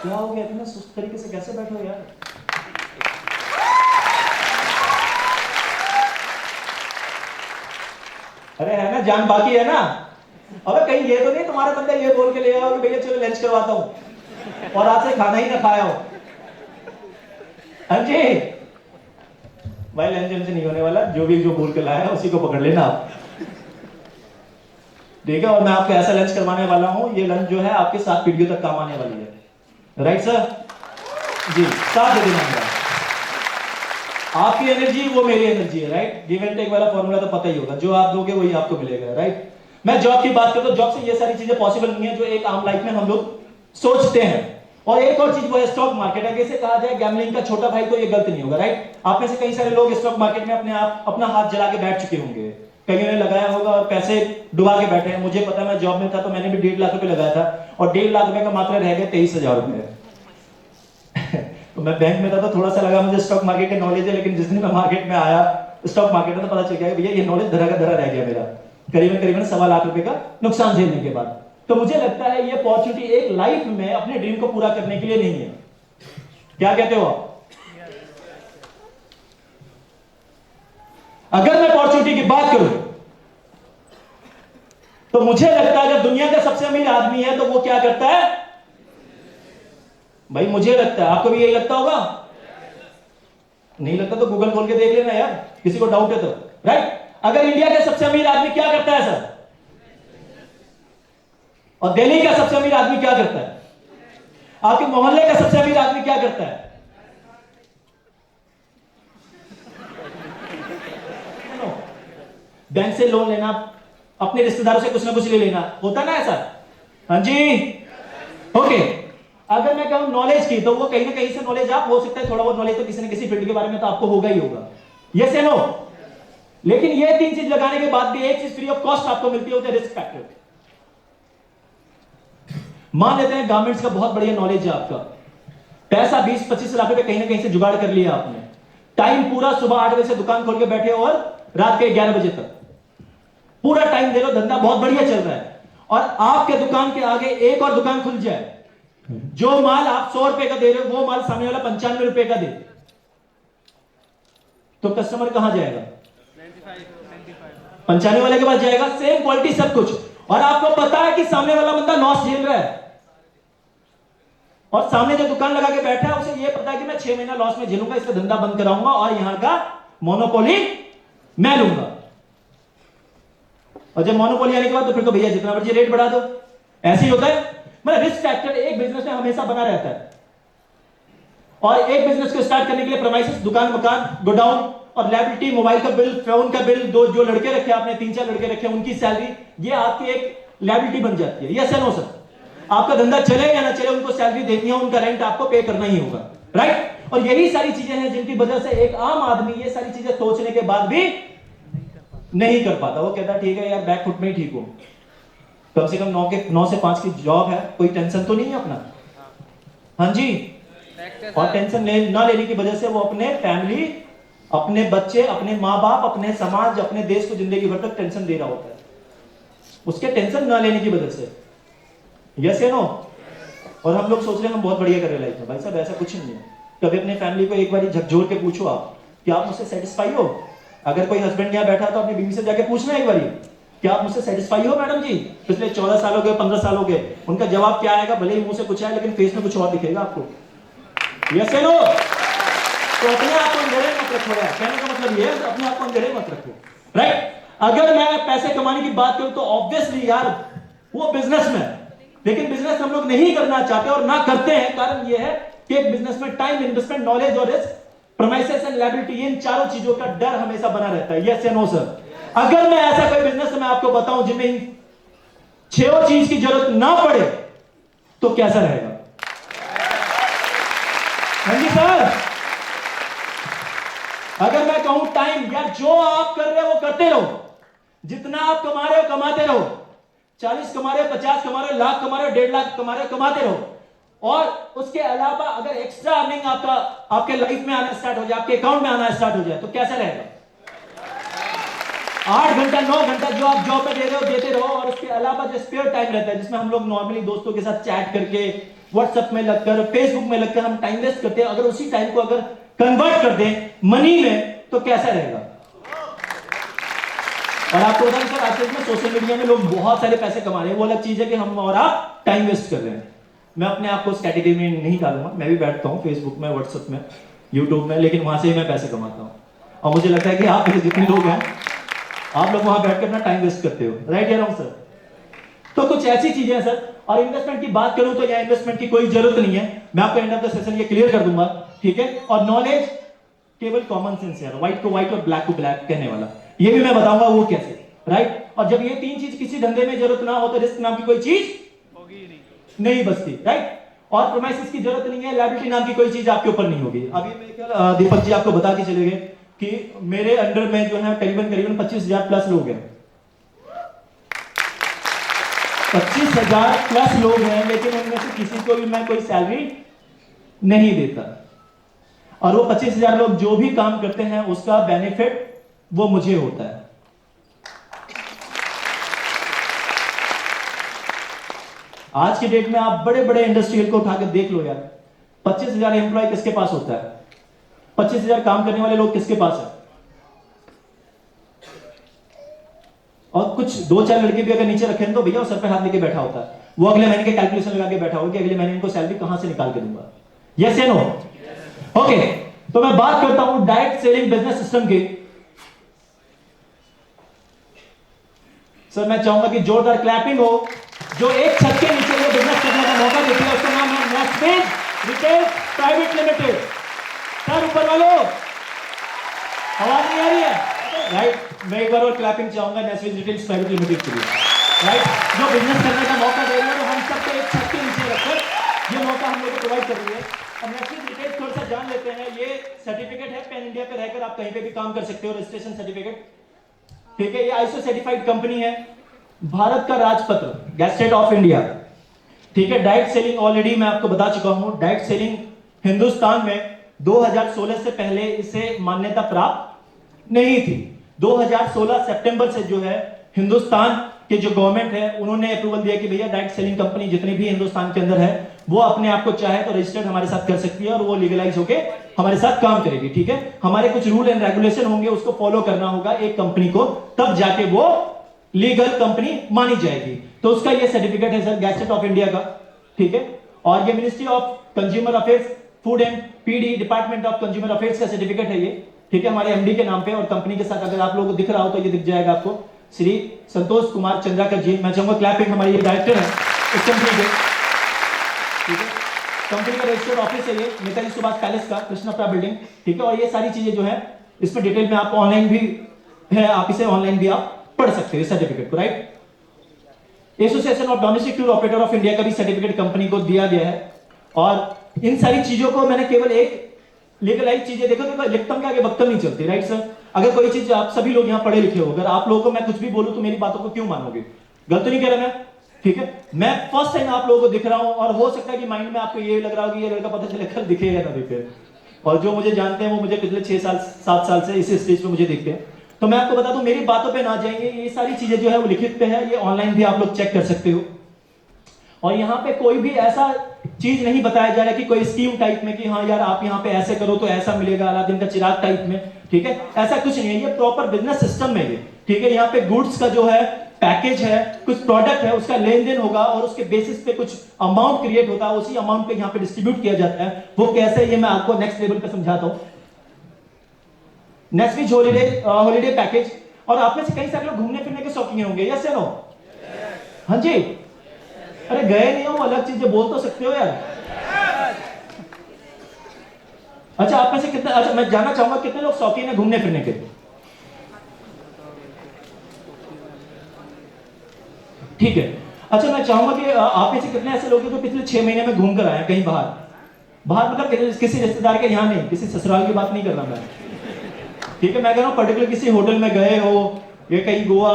क्या हो गया, इतना सुस्त तरीके से कैसे बैठे हो यार? अरे है ना, जान बाकी है ना? अबे कहीं ये तो नहीं तुम्हारे बंदे ये बोल के ले आओ कि भैया चलो लंच करवाता हूं और आज से खाना ही ना खाया हो। हाँ जी भाई, लंच नहीं होने वाला, जो भी जो बोल के लाया उसी को पकड़ लेना आप, ठीक है? और मैं आपको ऐसा लंच करवाने वाला हूं, ये लंच जो है आपके 7 पीढ़ियों तक काम आने वाली है, राइट सर? जी, 7 दिन आएगा। आपकी एनर्जी वो मेरी एनर्जी है, राइट? गिव एंड टेक वाला फॉर्मूला तो पता ही होगा, जो आप दोगे वही आपको मिलेगा, राइट? मैं जॉब की बात करता हूं, जॉब से ये सारी चीजें पॉसिबल नहीं है जो एक आम लाइफ में हम लोग सोचते हैं। और एक और चीज वो है स्टॉक मार्केट। अगर इसे कहा जाए गैम्बलिंग का छोटा भाई तो ये गलत नहीं होगा, राइट? आप में से कई सारे लोग स्टॉक मार्केट में अपना हाथ जला के बैठ चुके होंगे, कईयों ने लगाया होगा और पैसे डुबा के बैठे हैं। मुझे पता है, मैं जॉब में था तो मैंने भी 1.5 लाख रुपए लगाया था और 1.5 लाख रुपए का मात्र रह गया 23,000 रुपए। तो मैं बैंक में था तो थोड़ा सा लगा मुझे स्टॉक मार्केट की नॉलेज है, लेकिन जिस दिन मैं मार्केट में आया स्टॉक मार्केट में तो पता चल गया भैया ये नॉलेज धरा का धरा रह गया मेरा, करीबन करीबन 1.25 लाख रुपए का नुकसान झेलने के बाद। तो मुझे लगता है ये अपॉर्चुनिटी एक लाइफ में अपने ड्रीम को पूरा करने के लिए नहीं है। क्या कहते हो आप? अगर मैं अपॉर्चुनिटी की बात करूं तो मुझे लगता है अगर दुनिया का सबसे अमीर आदमी है तो वो क्या करता है? भाई मुझे लगता है, आपको भी यही लगता होगा? नहीं लगता तो गूगल खोल के देख लेना यार, किसी को डाउट है तो, राइट? अगर इंडिया का सबसे अमीर आदमी क्या करता है सर, और दिल्ली का सबसे अमीर आदमी क्या करता है, आपके मोहल्ले का सबसे अमीर आदमी क्या करता है? बैंक से लोन लेना, अपने रिश्तेदारों से कुछ ना कुछ ले लेना, होता ना ऐसा? हाँ जी, ओके। अगर मैं कहूं नॉलेज की, तो वो कहीं ना कहीं से नॉलेज आप हो सकता है, थोड़ा बहुत नॉलेज तो किसी न किसी फील्ड के बारे में तो आपको होगा ही होगा, यस या नो? लेकिन ये 3 चीज लगाने के बाद भी एक चीज फ्री ऑफ कॉस्ट आपको मिलती है, रिस्क फैक्टर। मान लेते हैं गारमेंट्स का बहुत बढ़िया नॉलेज है आपका, पैसा 20-25 लाख रुपए कहीं ना कहीं से जुगाड़ कर लिया आपने, टाइम पूरा सुबह 8 बजे से दुकान खोल के बैठे और रात के 11 बजे तक पूरा टाइम दे लो, धंधा बहुत बढ़िया चल रहा है। और आपके दुकान के आगे एक और दुकान खुल जाए, जो माल आप 100 रुपए का दे रहे हो वो माल सामने वाला 95 रुपए का दे, तो कस्टमर कहां जाएगा? 95 वाले के पास जाएगा, सेम क्वालिटी सब कुछ, और आपको पता है कि सामने वाला बंदा लॉस झेल रहा है, और सामने जो दुकान लगा के बैठा है उसे ये पता है कि मैं 6 महीना लॉस में झेलूंगा, इसका धंधा बंद कराऊंगा और यहां का मोनोपोली मैं लूंगा। और जब मोनोपोली आने के बाद तो फिर तो भैया जितना मर्जी रेट बढ़ा दो, ऐसे ही होता है। मतलब रिस्क फैक्टर एक बिजनेस में हमेशा बना रहता है, और एक बिजनेस को स्टार्ट करने के लिए प्रेमाइसेस, दुकान, मकान, गोडाउन और लायबिलिटी, मोबाइल का बिल, फोन का बिल, दो जो लड़के रखे आपने 3-4 लड़के रखे उनकी सैलरी, ये आपकी एक लायबिलिटी बन जाती है, यस या नो सर? आपका धंधा चले या ना चले उनको सैलरी देनी है, उनका रेंट आपको पे करना ही होगा, राइट? और यही सारी चीजें हैं जिनकी वजह से एक आम आदमी ये सारी चीजें सोचने के बाद भी नहीं कर पाता। वो कहता ठीक है यार, बैक फुट में ही ठीक हूं, कम से कम 9 से 5 की जॉब है, कोई टेंशन तो नहीं है अपना। हाँ जी, और टेंशन ना लेने की वजह से वो अपने फैमिली, अपने बच्चे, अपने माँ बाप, अपने समाज, अपने देश को जिंदगी भर तक टेंशन दे रहा होता है, उसके टेंशन ना लेने की वजह से, यस या नो? और हम लोग सोच रहे हैं हम बहुत बढ़िया कर रहे हैं लाइफ में। भाई साहब ऐसा कुछ नहीं है। कभी अपने फैमिली को एक बार झकझोर के पूछो आप कि आप मुझसे सेटिस्फाई हो? अगर कोई हस्बैंड यहाँ बैठा तो अपनी बीवी से जाके पूछना एक बारी, क्या आप मुझसे सेटिस्फाई हो मैडम जी? पिछले 14 साल हो गए, 15 साल हो गए, उनका जवाब क्या आएगा? भले ही मुंह से कुछ आए लेकिन फेस में कुछ और दिखेगा आपको। यस या नो? तो अपने आप को अंधेरे मत रखो यार, कहने का मतलब ये है अपने आप को अंधेरे मत रखो, राइट? अगर मैं पैसे कमाने की बात करूं तो ऑब्वियसली यार वो बिजनेस में, लेकिन बिजनेस हम लोग नहीं करना चाहते और ना करते हैं। कारण ये है कि एक बिजनेस में टाइम, इन्वेस्टमेंट, नॉलेज और रिस्क, प्रोमाइसेस एंड लायबिलिटी, इन चारों चीजों का डर हमेशा बना रहता है। यस या नो सर? अगर मैं ऐसा कोई बिजनेस मैं आपको बताऊं जिनमें इन छह चीज की जरूरत ना पड़े तो कैसा रहेगा? हाँ जी सर। अगर मैं कहूं टाइम, यार जो आप कर रहे हो वो करते रहो, जितना आप कमा रहे हो कमाते रहो, 40 कमा रहे हो, 50 कमा रहे हो, लाख कमा रहे हो, 1.5 लाख कमा रहे हो, कमाते रहो। और उसके अलावा अगर एक्स्ट्रा अर्निंग आपके लाइफ में आना स्टार्ट हो जाए, आपके अकाउंट में आना स्टार्ट हो जाए तो कैसा रहेगा? 8 घंटा 9 घंटा जो आप जॉब में दे रहे हो देते रहो, और उसके अलावा जो स्पेयर टाइम रहता है जिसमें हम लोग नॉर्मली दोस्तों के साथ चैट करके, व्हाट्सएप में लगकर, फेसबुक में लगकर हम टाइम वेस्ट करते हैं, अगर उसी टाइम को अगर कन्वर्ट कर दें मनी में तो कैसा रहेगा? और आपको बता दें सर, आजकल में सोशल मीडिया में लोग बहुत सारे पैसे कमा रहे हैं, वो अलग चीज है कि हम और आप टाइम वेस्ट कर रहे हैं। मैं अपने आप को उस कैटेगरी में नहीं डालूंगा, मैं भी बैठता हूं फेसबुक में, व्हाट्सएप में, यूट्यूब में, लेकिन वहां से ही मैं पैसे कमाता हूं। और मुझे लगता है कि आप जितने लोग हैं आप लोग वहां बैठकर अपना टाइम वेस्ट करते हो, राइट या रॉन्ग सर? तो कुछ ऐसी चीजें हैं सर। और इन्वेस्टमेंट की बात करूं तो यहाँ इन्वेस्टमेंट की कोई जरूरत नहीं है, मैं आपको एंड ऑफ द सेशन ये क्लियर कर दूंगा, ठीक है? और नॉलेज केवल कॉमन सेंस है, व्हाइट को व्हाइट और ब्लैक को ब्लैक कहने वाला, ये भी मैं बताऊंगा वो कैसे, राइट? और जब ये तीन चीज किसी धंधे में जरूरत ना हो तो रिस्क नाम की कोई चीज होगी नहीं बचती, राइट? और प्रोमाइसेस की जरूरत नहीं है, लायबिलिटी नाम की कोई चीज आपके ऊपर नहीं होगी। अभी मेरे दीपक जी आपको बता के चले गए कि मेरे अंडर में जो है करीबन 25,000 प्लस लोग हैं, 25,000 प्लस लोग हैं, लेकिन उनमें से किसी को भी मैं कोई सैलरी नहीं देता। और वो 25,000 लोग जो भी काम करते हैं उसका बेनिफिट वो मुझे होता है। आज के डेट में आप बड़े बड़े इंडस्ट्रियल को उठाकर देख लो यार, 25,000 एम्प्लॉय किसके पास होता है? 25,000 काम करने वाले लोग किसके पास है? और कुछ 2-4 लड़के भी अगर नीचे रखे तो भैया वो सर पे हाथ लेके बैठा होता है, वो अगले महीने के कैलकुलेशन लगा के बैठा होगा कि अगले महीने इनको सैलरी कहां से निकाल के दूंगा। यस या नो? ओके, तो मैं बात करता हूं डायरेक्ट सेलिंग बिजनेस सिस्टम की। सर मैं चाहूंगा कि जोरदार क्लैपिंग हो, जो एक छत के नीचे वो बिजनेस करने का मौका देती है, उसका नाम है नेस्पेज रिटेल प्राइवेट लिमिटेड। सर ऊपर वालों आवाज नहीं आ रही है, राइट? मैं एक बार और क्लैपिंग चाहूंगा नेस्पेज रिटेल प्राइवेट लिमिटेड के लिए, राइट? जो बिजनेस करने का मौका दे रही है, तो हम सबको एक छत के नीचे रखकर ये मौका हम लोग को प्रोवाइड कर रही है। अब नेस्पेज रिटेल थोड़ा सा जान लेते हैं। ये सर्टिफिकेट है, पैन इंडिया पे रहकर आप कहीं पे भी काम कर सकते हो, रजिस्ट्रेशन सर्टिफिकेट, ठीक है? ये आईएसओ सर्टिफाइड कंपनी है, भारत का राजपत्र, गैजेट ऑफ इंडिया, ठीक है? डायरेक्ट सेलिंग ऑलरेडी मैं आपको बता चुका हूं, डायरेक्ट सेलिंग हिंदुस्तान में 2016 से पहले इसे मान्यता प्राप्त नहीं थी। 2016 सितंबर से जो है हिंदुस्तान के जो गवर्नमेंट है उन्होंने अप्रूवल दिया कि भैया डायरेक्ट सेलिंग कंपनी जितनी भी हिंदुस्तान के अंदर है वो अपने आप को चाहे तो रजिस्टर्ड हमारे साथ कर सकती है और वो लीगलाइज होके हमारे साथ काम करेगी, ठीक है? हमारे कुछ रूल एंड रेगुलेशन होंगे, उसको फॉलो करना होगा एक कंपनी को, तब जाके वो लीगल कंपनी मानी जाएगी। तो उसका ये सर्टिफिकेट है सर, गैजेट ऑफ इंडिया का, ठीक है? और ये ministry of consumer affairs, food and PD, department of consumer affairs का सर्टिफिकेट है ये, ठीक है? हमारे एमडी के नाम पे। और कंपनी के साथ अगर आप लोगों को दिख रहा हो तो ये दिख जाएगा आपको, श्री संतोष कुमार चंद्राकर जी। मैं चाहूंगा क्लैपिंग, हमारे ये डायरेक्टर है इस कंपनी के, ठीक है? कंपनी का रजिस्टर्ड ऑफिस है ये, नेताजी सुभाष पैलेस का, कृष्णप्रा बिल्डिंग, ठीक है? और ये सारी चीजें जो है इसमें डिटेल में आप ऑनलाइन भी है, आप इसे ऑनलाइन भी आप पढ़ सकते हो सर्टिफिकेट को, right? Association of domestic tour operator of India का भी सर्टिफिकेट कंपनी को दिया गया है। और इन सारी चीजों को मैंने केवल एक लीगलाइज चीजें, देखो लिखता के आगे वक्तव्य नहीं चलती, राइट सर? अगर कोई चीज, आप सभी लोग यहाँ पढ़े लिखे हो, अगर आप लोगों को मैं कुछ भी बोलूं तो मेरी बातों को क्यों मानोगे? गलत नहीं कह रहा मैं, ठीक है? मैं फर्स्ट टाइम आप लोगों को दिख रहा हूं और हो सकता है कि माइंड में आपको ये लग रहा हो कि ये लड़का पता चले कल दिखे या ना दिखे। और जो मुझे जानते हैं वो मुझे पिछले 6-7 साल से इस स्टेज पे मुझे देखते हैं। तो मैं आपको बता दूं, मेरी बातों पे ना जाएंगे, ये सारी चीजें जो है वो लिखित पे है, ये ऑनलाइन भी आप लोग चेक कर सकते हो। और यहाँ पे कोई भी ऐसा चीज नहीं बताया जा रहा कि कोई स्कीम टाइप में कि हाँ यार आप यहाँ पे ऐसे करो तो ऐसा मिलेगा, अलादीन का चिराग टाइप में, ठीक है, ऐसा कुछ नहीं है, ये प्रॉपर बिजनेस सिस्टम में ये, ठीक है। यहाँ पे गुड्स का जो है पैकेज है, कुछ प्रोडक्ट है, उसका लेन देन होगा और उसके बेसिस पे कुछ अमाउंट क्रिएट होता है, उसी अमाउंट पे यहाँ पे डिस्ट्रीब्यूट किया जाता है। वो कैसे, ये मैं आपको नेक्स्ट लेवल पे समझाता हूँ। Next week holiday package. और आप में से कई सारे लोग घूमने फिरने के शौकीन होंगे, यस या नो? हाँ जी। अरे गए नहीं हो अलग चीज, बोल तो सकते हो यार। अच्छा आप में से कितने, अच्छा मैं जानना चाहूंगा कितने लोग शौकीन है घूमने फिरने के? ठीक है। अच्छा मैं चाहूंगा कि आप में से कितने ऐसे लोग हैं जो पिछले 6 महीने में घूम कर आए हैं कहीं बाहर? बाहर मतलब किसी रिश्तेदार के यहाँ नहीं, किसी ससुराल की बात नहीं कर रहा मैं, ठीक है। मैं कह रहा हूँ पर्टिकुलर किसी होटल में गए हो, या कहीं गोवा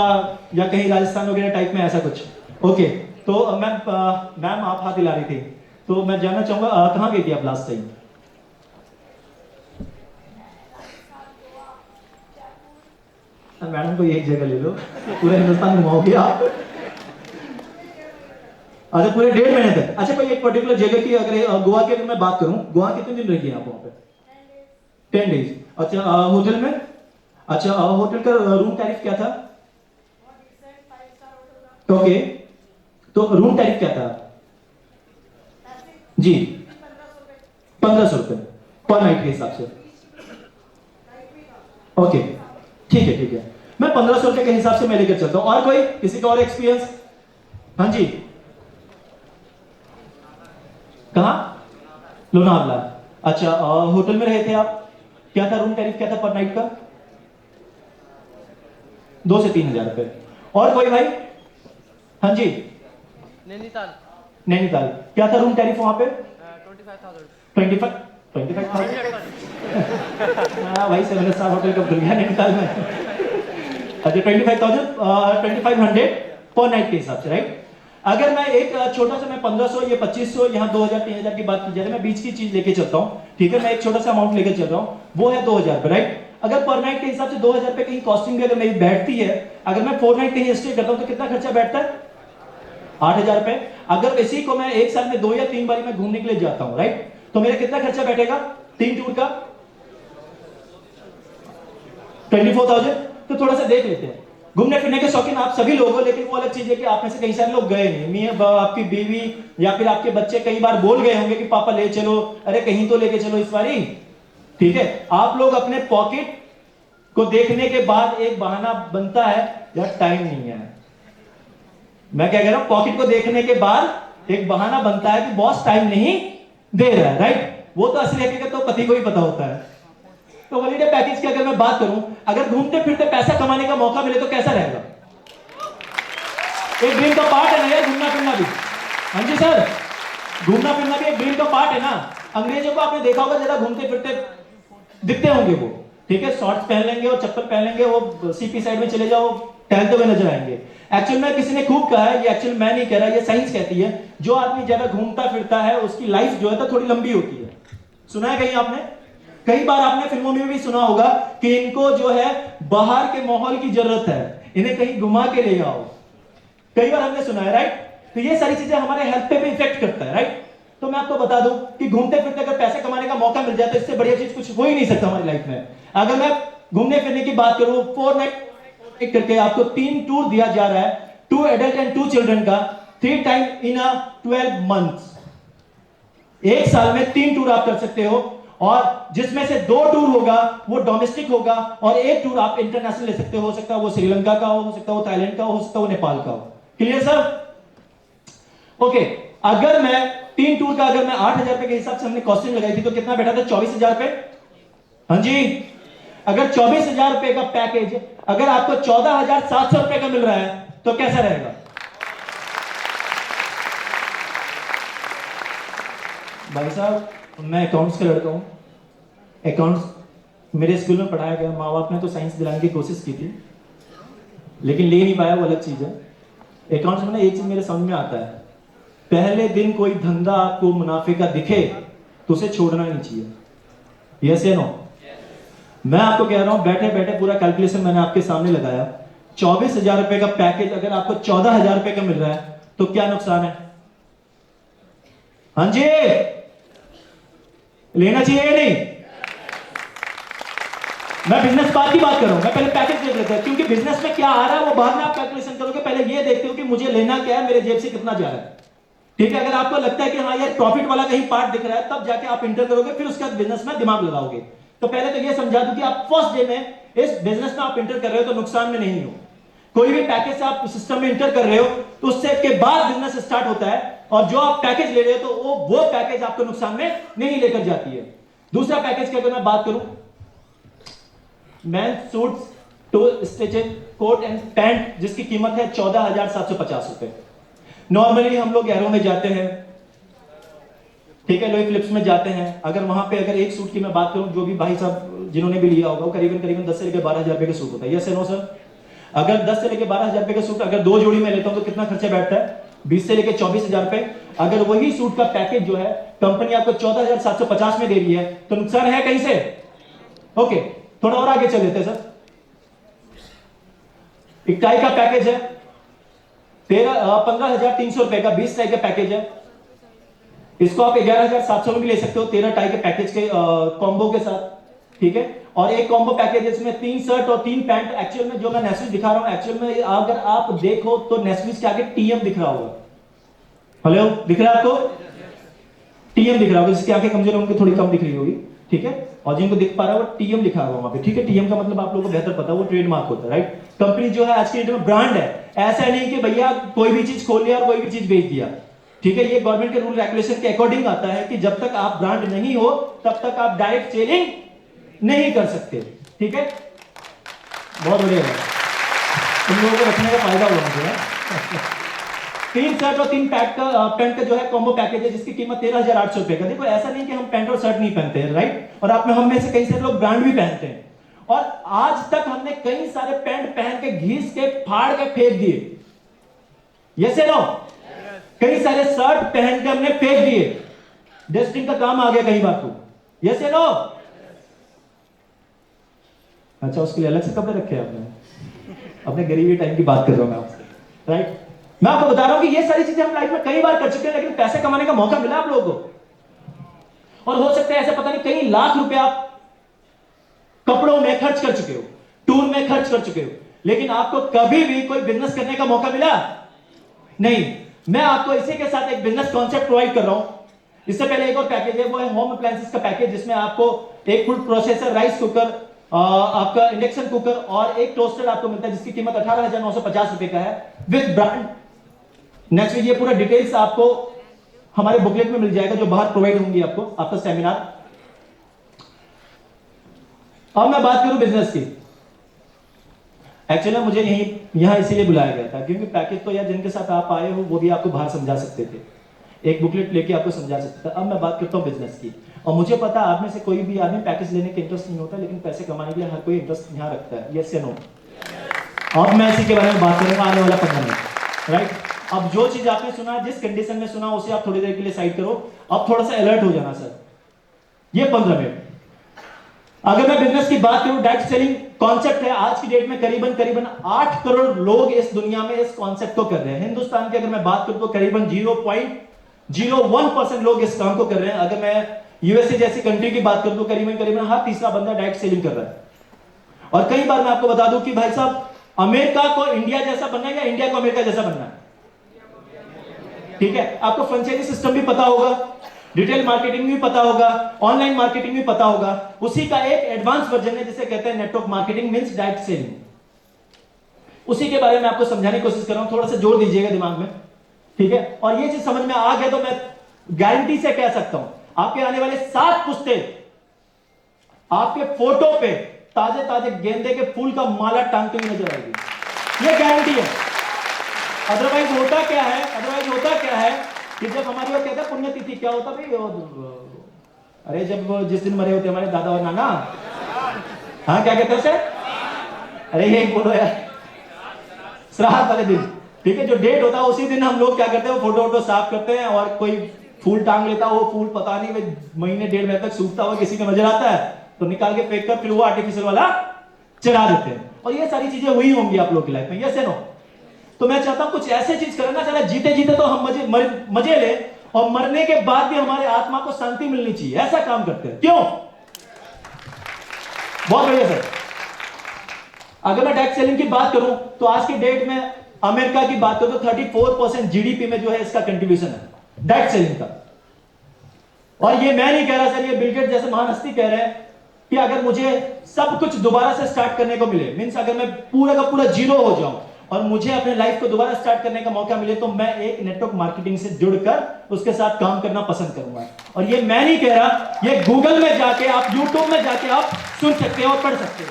या कहीं राजस्थान वगैरह टाइप में, ऐसा कुछ। ओके, तो मैम आप हाथ हिला रही थी, तो मैं जानना चाहूंगा कहाँ गई थी आप लास्ट टाइम? मैडम को एक जगह ले लो, पूरा हिंदुस्तान घुमाओगे आप। अच्छा पूरे 1.5 महीने तक। अच्छा कोई एक पर्टिकुलर जगह की, अगर गोवा की अगर मैं बात करूं, गोवा कितने दिन रही आप वहां पे? 10 डेज। अच्छा होटल में, अच्छा होटल का रूम टैरिफ क्या था? ओके, तो रूम टैरिफ क्या था जी? 1500 रुपए पर नाइट के हिसाब से। ओके ठीक है, मैं 1500 रुपए के हिसाब से मैं लेकर चलता हूं। और कोई, किसी का और एक्सपीरियंस? हाँ जी, कहा? लोनावला। अच्छा होटल में रहे थे आप, क्या था रूम टैरिफ क्या था पर नाइट का? 2 से 3 हजार रुपए। और कोई भाई? हाँ जी, नैनीताल। नैनीताल क्या था रूम टैरिफ वहां पे? 25,000। 25,000। हाँ भाई 7 स्टार होटल कब खुल गया नैनीताल में? अच्छा 25,500 पर नाइट के हिसाब से, राइट। अगर मैं एक छोटा सा, मैं 1500 या 2500, यहाँ 2000 3000 की बात की जाए, मैं बीच की चीज लेके चलता हूँ, ठीक है, मैं एक छोटा सा अमाउंट लेके चल रहा हूँ, वो है 2000 रुपए, राइट। अगर पर नाइट के हिसाब से 2000 रुपए कहीं कॉस्टिंग भी अगर मेरी बैठती है, अगर मैं 4 नाइट कहीं स्टे करता हूँ तो कितना खर्चा बैठता है? 8000 रुपए। अगर इसी को मैं एक साल में 2 या 3 बार मैं घूमने के लिए जाता हूँ, राइट, तो मेरा कितना खर्चा बैठेगा 3 टूर का? 24,000। तो थोड़ा सा देख लेते हैं। घूमने फिरने के शौकीन आप सभी लोग हो, लेकिन वो अलग चीज है कि आप में से कई सारे लोग गए नहीं। मियां आपकी बीवी या फिर आपके बच्चे कई बार बोल गए होंगे कि पापा ले चलो, अरे कहीं तो लेके चलो इस बारी, ठीक है। आप लोग अपने पॉकेट को देखने के बाद एक बहाना बनता है, यार टाइम नहीं है। मैं क्या कह रहा हूं, पॉकेट को देखने के बाद एक बहाना बनता है कि बॉस टाइम नहीं दे रहा है, राइट। वो तो असली हकीकत तो पति को ही पता होता है। तो हॉलीडे पैकेज की अगर मैं बात करूं, अगर घूमते फिरते पैसा कमाने का मौका मिले तो कैसा रहेगा? एक ड्रीम का पार्ट है ना यार घूमना फिरना भी। हाँ जी सर, घूमना फिरना भी एक ड्रीम का पार्ट है ना। अंग्रेजों को आपने देखा होगा, ज्यादा घूमते फिरते दिखते होंगे वो, ठीक है, शॉर्ट्स पहन लेंगे और चप्पल पहन लेंगे, वो सीपी साइड में चले जाओ टहलते हुए नजर आएंगे। एक्चुअल में किसी ने खूब कहा है, ये एक्चुअल मैं नहीं कह रहा, ये साइंस कहती है, जो आदमी ज्यादा घूमता फिरता है उसकी लाइफ जो है तो थोड़ी लंबी होती है। सुना है कहीं आपने? कई बार आपने फिल्मों में भी सुना होगा कि इनको जो है बाहर के माहौल की जरूरत है, इन्हें कहीं घुमा के ले आओ। कई बार हमने सुना है, राइट। तो ये सारी चीजें हमारे हेल्थ पे भी इफेक्ट करता है, राइट। तो मैं आपको बता दूं कि घूमते फिरते अगर पैसे कमाने का मौका मिल जाए तो इससे बढ़िया चीज कुछ हो ही नहीं सकता हमारी लाइफ में। अगर मैं घूमने फिरने की बात करूं, 4 नाइट करके आपको 3 टूर दिया जा रहा है, 2 एडल्ट एंड 2 चिल्ड्रन का, 3 टाइम इन अ 12 मंथ्स। एक साल में 3 टूर आप कर सकते हो, और जिसमें से 2 टूर होगा वो डोमेस्टिक होगा और 1 टूर आप इंटरनेशनल ले सकते हो सकता है वो श्रीलंका का हो सकता है वो थाईलैंड का हो सकता है वो नेपाल का हो। Clear sir? ओके, अगर मैं 3 टूर का, अगर मैं 8,000 रुपए के हिसाब से हमने कॉस्टिंग लगाई थी तो कितना बैठा था? 24,000 रुपए। हाँ जी, अगर 24,000 रुपए का पैकेज अगर आपको 14,700 रुपए का मिल रहा है तो कैसा रहेगा? भाई साहब मैं अकाउंट्स का लड़का हूं, अकाउंट्स मेरे स्कूल में पढ़ाया गया, माँ बाप ने तो साइंस दिलाने की कोशिश की थी लेकिन ले नहीं पाया, वो अलग चीज है। अकाउंट्स में ना एक चीज मेरे समझ में आता है, पहले दिन कोई धंधा आपको मुनाफे का दिखे तो उसे छोड़ना नहीं चाहिए। यस या नो? मैं आपको कह रहा हूं, बैठे बैठे पूरा कैलकुलेशन मैंने आपके सामने लगाया। 24,000 रुपए का पैकेज अगर आपको 14,000 रुपए का मिल रहा है तो क्या नुकसान है? हाँ जी, लेना चाहिए या नहीं? मैं बिजनेस पार्ट की बात कर रहा हूं, मैं पहले पैकेज देख लेता हूं, क्योंकि बिजनेस में क्या आ रहा है वो बाद में आप कैलकुलेशन करोगे, पहले ये देखते हो कि मुझे लेना क्या है, मेरे जेब से कितना जा रहा है। ठीक है, अगर आपको लगता है कि हाँ यार प्रॉफिट वाला कहीं पार्ट दिख रहा है, तब जाके आप इंटर करोगे, फिर उसके बाद बिजनेस में दिमाग लगाओगे। तो पहले तो ये समझा दूं कि आप फर्स्ट डे में इस बिजनेस में आप इंटर कर रहे हो तो नुकसान में नहीं हो। कोई भी पैकेज से आप सिस्टम में इंटर कर रहे हो तो उससे के बाद बिजनेस स्टार्ट होता है, और जो आप पैकेज ले रहे हो तो वो पैकेज आपको नुकसान में नहीं लेकर जाती है। दूसरा पैकेज की अगर मैं बात करूं, man suits two stitches coat and pant, जिसकी कीमत है 14,750 रुपए। नॉर्मली हम लोग एरो में जाते हैं, ठीक है, लोई फिलिप्स में जाते हैं, अगर वहां पे अगर एक सूट की मैं बात करूं, जो भी भाई साहब जिन्होंने भी लिया होगा, वो करीबन 10 से लेकर 12,000 रुपए का सूट होता है। Yes no sir? अगर 10 से लेकर 12,000 रुपए का सूट अगर 2 जोड़ी में लेता हूं तो कितना खर्चा बैठता है? 20 से लेकर 24,000 रुपए। अगर वही सूट का पैकेज जो है कंपनी आपको 14,750 में दे रही है, तो नुकसान है कहीं से? ओके, थोड़ा और आगे चल लेते हैं सर। एक टाई का पैकेज है 15,300 रुपए का, 20 टाई का पैकेज है। इसको आप 11,700 में भी ले सकते हो 13 टाई के पैकेज के कॉम्बो के साथ, ठीक है। और एक कॉम्बो पैकेज इसमें 3 शर्ट और 3 पैंट। एक्चुअल में जो मैं नेस्विज दिखा रहा हूं, एक्चुअल में अगर आप देखो तो नेस्विज के आगे टीएम दिख रहा होगा। हेलो, दिख रहा है आपको? टीएम दिख रहा होगा, जिसकी आंखें कमजोर है उनकी थोड़ी कम दिख रही होगी, ठीक है। और जिनको दिख पा रहा है वो टीएम लिखा हुआ वहां पे, ठीक है। टीएम का मतलब आप लोगों को बेहतर पता है, वो ट्रेडमार्क होता है, राइट। कंपनी जो है आज की डेट में ब्रांड है, ऐसा नहीं कि भैया कोई भी चीज खोल लिया और कोई भी चीज बेच दिया, ठीक है। ये गवर्नमेंट के रूल रेगुलेशन के अकॉर्डिंग आता है कि जब तक आप ब्रांड नहीं हो तब तक आप डायरेक्ट सेलिंग नहीं कर सकते, ठीक है। बहुत बढ़िया है, तुम लोगों को रखने का फायदा हुआ मुझे। 3 शर्ट और 3 पैंट का जो है कॉम्बो पैकेज है, जिसकी कीमत 13,800 रुपए का। देखो ऐसा नहीं कि हम पैंट और शर्ट नहीं पहनते हैं, राइट। और आप में हम में से कई सारे लोग ब्रांड भी पहनते हैं, और आज तक हमने कई सारे पैंट पहन के घीस के फाड़ के फेंक दिए, यस नो। कई सारे शर्ट पहन के हमने फेंक दिए, डस्टिंग का काम आ गया कई बार तो, यस नो। अच्छा, उसके लिए अलग से कपड़े रखे आपने? अपने गरीबी टाइम की बात कर रहा हूं मैं आपसे, राइट। मैं आपको बता रहा हूं कि ये सारी चीजें हम लाइफ में कई बार कर चुके हैं, लेकिन पैसे कमाने का मौका मिला आप लोगों को। और हो सकता है ऐसे पता नहीं कई लाख रुपए आप कपड़ों में खर्च कर चुके हो, टूर में खर्च कर चुके हो, लेकिन आपको कभी भी कोई बिजनेस करने का मौका मिला नहीं। मैं आपको इसी के साथ एक बिजनेस कॉन्सेप्ट प्रोवाइड कर रहा हूं। इससे पहले एक और पैकेज है, वो है होम अप्लायंसेस का पैकेज, जिसमें आपको एक फूड प्रोसेसर, राइस कुकर, आपका इंडक्शन कुकर और एक टोस्टर आपको मिलता है, जिसकी कीमत 18,950 रुपए का है, विद ब्रांड नेक्स्ट। ये पूरा डिटेल्स आपको हमारे बुकलेट में मिल जाएगा, जो बाहर प्रोवाइड होंगी आपको आफ्टर सेमिनार। अब मैं बात करूं बिजनेस की। एक्चुअली मुझे यहां इसीलिए बुलाया गया था, क्योंकि पैकेज तो यार जिनके साथ आप आए हो वो भी आपको बाहर समझा सकते थे, एक बुकलेट लेके आपको समझा सकता था। अब मैं बात करता हूं बिजनेस की। और मुझे पता आप में से कोई भी आदमी पैकेज लेने के इंटरेस्ट नहीं होता, लेकिन पैसे कमाने के लिए हर कोई इंटरेस्ट यहां रखता है, यस या नो। अब मैं इसी के बारे में बात करूंगा आने वाला 15 मिनट, राइट। अब जो चीज आपने सुना, जिस कंडीशन में सुना, उसे आप थोड़ी देर के लिए साइड करो। अब थोड़ा सा अलर्ट हो जाना सर, ये 15 मिनट। अगर मैं बिजनेस की बात करूं, डायरेक्ट सेलिंग कॉन्सेप्ट है, आज की डेट में करीबन 8 करोड़ लोग इस दुनिया में इस कॉन्सेप्ट को कर रहे हैं। हिंदुस्तान की अगर मैं बात करूं तो करीबन 0.01% लोग इस काम को कर रहे हैं। अगर मैं यूएसए जैसी कंट्री की बात करूं तो करीबन हर तीसरा बंदा डायरेक्ट सेलिंग कर रहा है। और कई बार मैं आपको बता दूं कि भाई साहब, अमेरिका को इंडिया जैसा बनना है या इंडिया को अमेरिका जैसा बनना है, ठीक है। आपको फ्रेंचाइजी सिस्टम भी पता होगा, डिटेल मार्केटिंग भी पता होगा, ऑनलाइन मार्केटिंग भी पता होगा। उसी का एक एडवांस वर्जन है जिसे कहते हैं network marketing, means direct selling. उसी के बारे में आपको समझाने की कोशिश कर रहा हूं, थोड़ा सा जोर दीजिएगा दिमाग में, ठीक है। और ये चीज समझ में आ गया तो मैं गारंटी से कह सकता हूं, आपके आने वाले 7 पुश्ते आपके फोटो पे ताजे ताजे गेंदे के फूल का माला टांगते हुए नजर आएगी, ये गारंटी है। अदरवाइज होता क्या है कि जब हमारी वो कहते हैं पुण्यतिथि, क्या होता भाई, अरे जब जिस दिन मरे होते हमारे दादा और नाना, हाँ क्या कहते हैं उसे, अरे यही बोलो यार, श्राद्ध वाले दिन, ठीक है। जो डेट होता है उसी दिन हम लोग क्या करते हैं, वो फोटो वोटो साफ करते हैं, और कोई फूल टांग लेता है, वो फूल पता नहीं महीने 1.5 महीने तक सूखता हुआ किसी को नजर आता है, तो निकाल के फेंक कर फिर वो आर्टिफिशियल वाला चढ़ा देते हैं। और ये सारी चीजें हुई होंगी आप लोग की लाइफ में, यस या नो। तो मैं चाहता हूं कुछ ऐसे चीज करना, चला जीते जीते तो हम मजे ले, और मरने के बाद भी हमारे आत्मा को शांति मिलनी चाहिए, ऐसा काम करते हैं। क्यों? बहुत बढ़िया सर। अगर मैं डायरेक्ट सेलिंग की बात करूं तो आज की डेट में अमेरिका की बात करूं तो 34% जीडीपी में जो है इसका कंट्रीब्यूशन है डायरेक्ट सेलिंग का। और ये मैं नहीं कह रहा सर, ये बिल गेट्स जैसे महान हस्ती कह रहे हैं कि अगर मुझे सब कुछ दोबारा से स्टार्ट करने को मिले, मींस अगर मैं पूरा का पूरा जीरो हो जाऊं और मुझे अपने लाइफ को दोबारा स्टार्ट करने का मौका मिले, तो मैं एक नेटवर्क मार्केटिंग से जुड़कर उसके साथ काम करना पसंद करूंगा। और ये मैं नहीं कह रहा, ये गूगल में जाके आप, यूट्यूब में जाके आप सुन सकते हो और पढ़ सकते हो।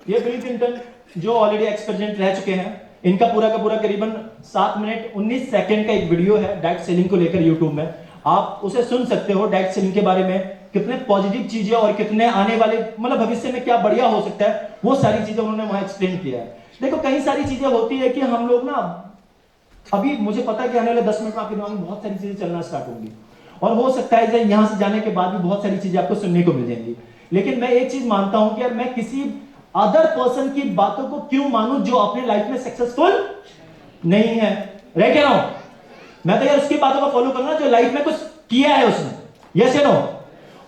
ये बिल क्लिंटन जो ऑलरेडी एक्स प्रेसिडेंट रह चुके हैं, इनका पूरा का पूरा करीबन 7 मिनट 19 सेकंड का एक वीडियो है डायरेक्ट सेलिंग को लेकर यूट्यूब में, आप उसे सुन सकते हो। डायरेक्ट सेलिंग के बारे में कितने पॉजिटिव चीजें और कितने आने वाले मतलब भविष्य में क्या बढ़िया हो सकता है, वो सारी चीजें उन्होंने वहां एक्सप्लेन किया है। देखो कई सारी चीजें होती है कि हम लोग ना, अभी मुझे पता है कि आने वाले 10 मिनट में आपके दिमाग में बहुत सारी चीजें चलना स्टार्ट होंगी और हो सकता है यहां से जाने के बाद भी बहुत सारी चीजें आपको सुनने को मिल जाएंगी। लेकिन मैं एक चीज मानता हूं कि यार मैं किसी अदर पर्सन की बातों को क्यों मानूं जो अपने लाइफ में सक्सेसफुल नहीं है। रह क्या रहा हूं मैं, तो यार उसकी बातों को फॉलो करना जो लाइफ में कुछ किया है उसने, यस या नो।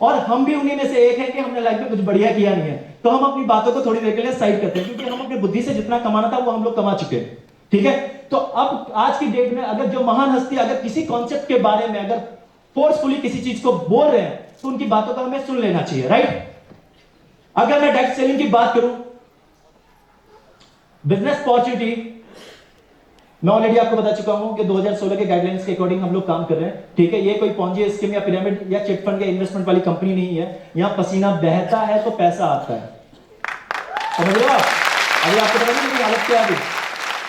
और हम भी उन्हीं में से एक है कि हमने लाइफ में कुछ बढ़िया किया नहीं है, तो हम अपनी बातों को थोड़ी देर के लिए साइड करते हैं, क्योंकि हम अपनी बुद्धि से जितना कमाना था वो हम लोग कमा चुके हैं। ठीक है, तो अब आज की डेट में अगर जो महान हस्ती अगर किसी कॉन्सेप्ट के बारे में अगर फोर्सफुली किसी चीज को बोल रहे हैं तो उनकी बातों को हमें सुन लेना चाहिए, राइट। अगर मैं डायरेक्ट सेलिंग की बात करूं, बिजनेस अपॉर्चुनिटी, मैं ऑलरेडी आपको बता चुका हूं कि 2016 के गाइडलाइंस के अकॉर्डिंग हम लोग काम कर रहे हैं। ठीक है, ये कोई पॉन्जी स्कीम या पिरामिड या चिट फंड या इन्वेस्टमेंट वाली कंपनी नहीं है। यहां पसीना बहता है तो पैसा आता है, समझ लो आप। अभी आपको पता नहीं मेरी हालत क्या है,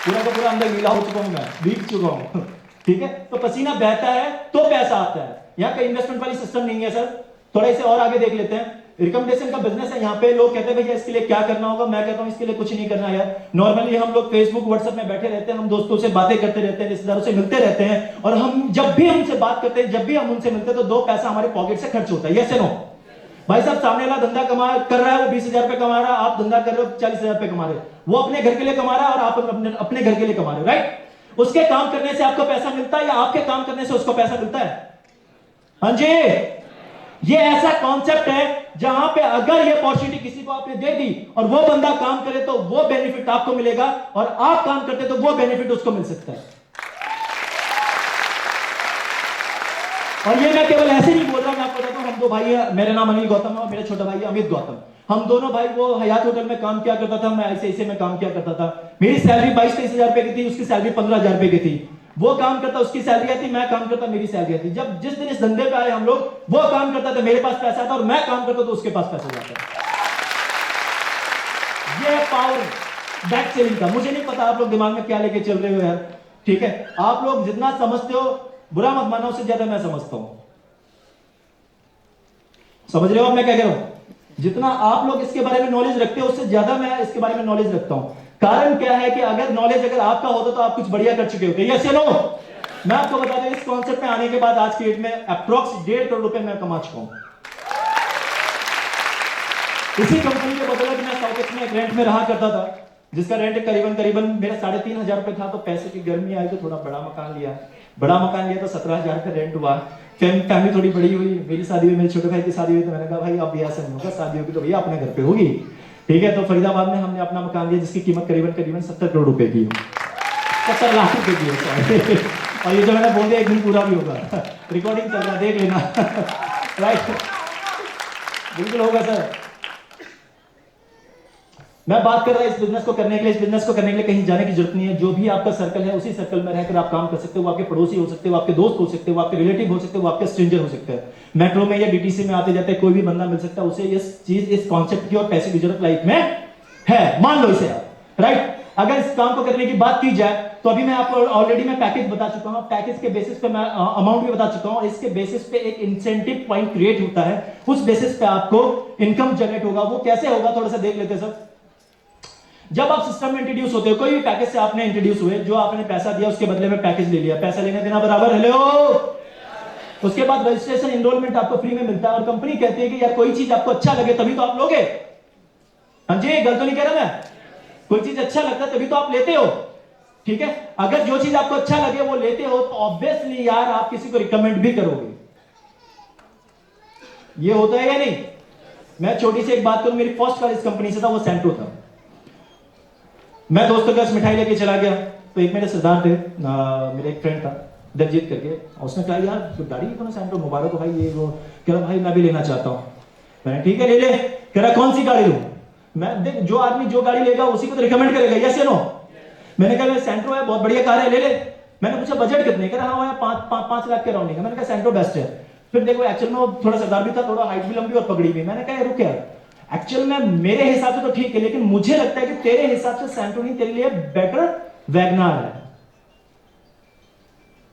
पूरा का पूरा अंदर गीला हो चुका हूं, मैं भीग चुका हूं। ठीक है, तो पसीना बहता है तो पैसा आता है। यहां कोई इन्वेस्टमेंट वाली सिस्टम नहीं है सर। थोड़ा इसे और आगे देख लेते हैं। रिकमेंडेशन का बिजनेस है। यहाँ पे लोग कहते हैं भैया इसके लिए क्या करना होगा, मैं कहता हूं इसके लिए कुछ नहीं करना यार। नॉर्मली हम लोग फेसबुक व्हाट्सएप में बैठे रहते हैं, हम दोस्तों से बातें करते रहते हैं, रिश्तेदारों से मिलते रहते हैं, और हम जब भी हमसे बात करते हैं, जब भी हम उनसे मिलते हैं, तो 2 पैसा हमारे पॉकेट से खर्च होता है, यस या नो। भाई साहब सामने वाला धंधा कर रहा है, वो 20,000 रुपए कमा रहा है, आप धंधा कर रहे हो 40,000 रुपए कमा रहे हो। वो अपने घर के लिए कमा रहा है और आप अपने घर के लिए कमा रहे हो, राइट। उसके काम करने से आपको पैसा मिलता है या आपके काम करने से उसको पैसा मिलता है? हाँ जी, ये ऐसा कॉन्सेप्ट है जहां पे अगर ये अपॉर्चुनिटी किसी को आपने दे दी और वो बंदा काम करे तो वो बेनिफिट आपको मिलेगा, और आप काम करते तो वो बेनिफिट उसको मिल सकता है। और ये मैं केवल ऐसे नहीं बोल रहा, मैं आपको बताता हूं, हम 2 भाई हैं, मेरा नाम अनिल गौतम है और मेरा छोटा भाई है अमित गौतम। हम दोनों भाई, वो हयात होटल में काम किया करता था, मैं ऐसे में काम किया करता था। मेरी सैलरी 22-23 हजार रुपए की थी, उसकी सैलरी 15,000 रुपए की थी। वो काम करता, उसकी सैलरी आती, मैं काम करता, मेरी सैलरी आती। जब जिस दिन इस धंधे पे आए हम लोग, वो काम करता था, मेरे पास पैसा आता, और मैं काम करता तो उसके पास पैसा जाता। ये पावर डायरेक्ट सेलिंग का। मुझे नहीं पता आप लोग दिमाग में क्या लेके चल रहे हो यार, ठीक है। आप लोग जितना समझते हो, बुरा मत मानो, उससे ज्यादा मैं समझता हूं। समझ रहे हो मैं क्या कह रहा हूं? जितना आप लोग इसके बारे में नॉलेज रखते हो, उससे ज्यादा मैं इसके बारे में नॉलेज रखता हूं। कारण क्या है कि अगर नॉलेज अगर आपका होता तो आप कुछ बढ़िया कर चुके होते, यस या नो। मैं आपको बता दूं, इस कॉन्सेप्ट में आने के बाद आज की डेट में अप्रॉक्स 1.5 करोड़ रुपए मैं कमा चुका हूं। इसी कंपनी के बदौलत मैं साउथ ईस्ट में एक रेंट में रहा करता था, जिसका रेंट करीबन मेरा 3,500 रुपए था। तो पैसे की गर्मी आई तो थोड़ा बड़ा मकान लिया तो 17,000 का रेंट हुआ। फैमिली थोड़ी बड़ी हुई, मेरी शादी हुई, मेरे छोटे भाई की शादी हुई, तो मैंने कहा भाई अब ब्याह से नहीं होगा, शादी होगी तो भैया अपने घर पे होगी, ठीक है। तो फरीदाबाद में हमने अपना मकान लिया, जिसकी कीमत करीबन 70 करोड़ रुपए की, 70 लाख रुपए की है। और ये जो मैंने बोल दिया एक दिन पूरा भी होगा, रिकॉर्डिंग चल रहा है, देख लेना। राइट, बिल्कुल होगा सर। मैं बात कर रहा हूं इस बिजनेस को करने के लिए। इस बिजनेस को करने के लिए कहीं जाने की जरूरत नहीं है। जो भी आपका सर्कल है, उसी सर्कल में रहकर आप काम कर सकते हो। वो आपके पड़ोसी हो सकते हो, आपके दोस्त हो सकते हो, आपके रिलेटिव हो सकते हो, आपके स्ट्रेंजर हो सकते हैं। मेट्रो में या डीटीसी में आते जाते कोई भी बंदा मिल सकता है, उसे इस कॉन्सेप्ट की और पैसे की जरूरत लाइफ में है, मान लो इसे आप, राइट। अगर इस काम को करने की बात की जाए तो अभी मैं आपको ऑलरेडी मैं पैकेज बता चुका हूं, पैकेज के बेसिस पे मैं अमाउंट भी बता चुका हूं। इसके बेसिस पे एक इंसेंटिव पॉइंट क्रिएट होता है, उस बेसिस पे आपको इनकम जनरेट होगा। वो कैसे होगा थोड़ा सा देख लेते हैं सर। जब आप सिस्टम में इंट्रोड्यूस होते हो, कोई भी पैकेज से आपने इंट्रोड्यूस हुए, जो आपने पैसा दिया उसके बदले में पैकेज ले लिया, पैसा लेने देना बराबर, हेलो। उसके बाद रजिस्ट्रेशन एनरोलमेंट आपको फ्री में मिलता है, और कंपनी कहती है कि यार कोई चीज आपको अच्छा लगे तभी तो आप लोगे। हाँ जी, गलत तो नहीं कह रहा मैं, कोई चीज अच्छा लगता है तभी तो आप लेते हो, ठीक है, अगर जो चीज आपको अच्छा लगे वो लेते हो तो ऑब्वियसली यार आप किसी को रिकमेंड भी करोगे। ये होता है या नहीं? मैं छोटी सी एक बात करूं, मेरी फर्स्ट कॉलेज कंपनी से था, वो सेंट्रो था। मैं दोस्तों के पास मिठाई लेके चला गया, तो एक मेरे सरदार थे, मेरा एक फ्रेंड था दलजीत करके, उसने कहा यार तो गाड़ी कौन सेंट्रो मुबारक हो भाई, ये वो। कह रहा भाई मैं भी लेना चाहता हूं। मैंने ठीक है ले ले। कह रहा कौन सी गाड़ी लूं? मैं देख जो आदमी जो गाड़ी लेगा उसी को तो रिकमेंड करेगा, यस या नो? मैंने कहा सेंट्रो है, बहुत बढ़िया कार है, ले ले। मैंने पूछा बजट कितने? कह रहा हाँ 5 लाख के राउंड है। मैंने कहा सेंट्रो बेस्ट है। फिर देखो एक्चुअल में वो थोड़ा सरदार भी था, थोड़ा हाइट भी लंबी और पगड़ी भी। मैंने कहा रुक यार, एक्चुअल में मेरे हिसाब से तो ठीक है, लेकिन मुझे लगता है कि तेरे हिसाब से सेंट्रो नहीं, तेरे लिए बेटर वैगनार है।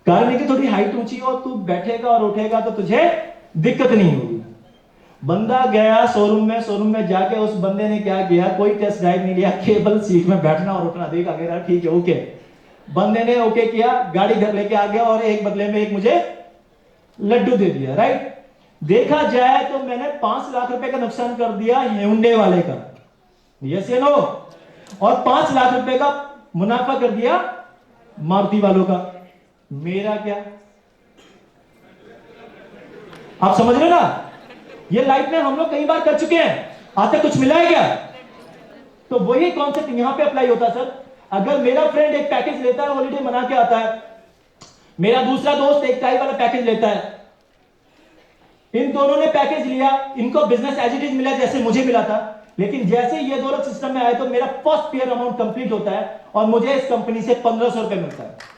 कारण है कि थोड़ी हाइट ऊंची हो, तू बैठेगा और उठेगा तो तुझे दिक्कत नहीं होगी। बंदा गया शोरूम में जाके उस बंदे ने क्या किया, कोई टेस्ट ड्राइव नहीं लिया, केवल सीट में बैठना और उठना देखा, कह ठीक है ओके। बंदे ने ओके किया, गाड़ी घर लेके आ गया और एक बदले में एक मुझे लड्डू दे दिया, राइट? देखा जाए तो मैंने 5 लाख रुपए का नुकसान कर दिया Hyundai वाले का, यस या नो? और 5 लाख रुपए का मुनाफा कर दिया मारुति वालों का। मेरा क्या? आप समझ रहे ना? ये लाइफ में हम लोग कई बार कर चुके हैं, आज तक कुछ मिला है क्या? तो वही कॉन्सेप्ट यहां पे अप्लाई होता है सर। अगर मेरा फ्रेंड एक पैकेज लेता है, हॉलीडे मना के आता है, मेरा दूसरा दोस्त एक टाई वाला पैकेज लेता है, इन दोनों ने पैकेज लिया, इनको बिजनेस एज इट इज मिला जैसे मुझे मिला था, लेकिन जैसे ये दो लोग सिस्टम में आए तो मेरा फर्स्ट पेयर अमाउंट कंप्लीट होता है और मुझे इस कंपनी से 1500 रुपए मिलता है।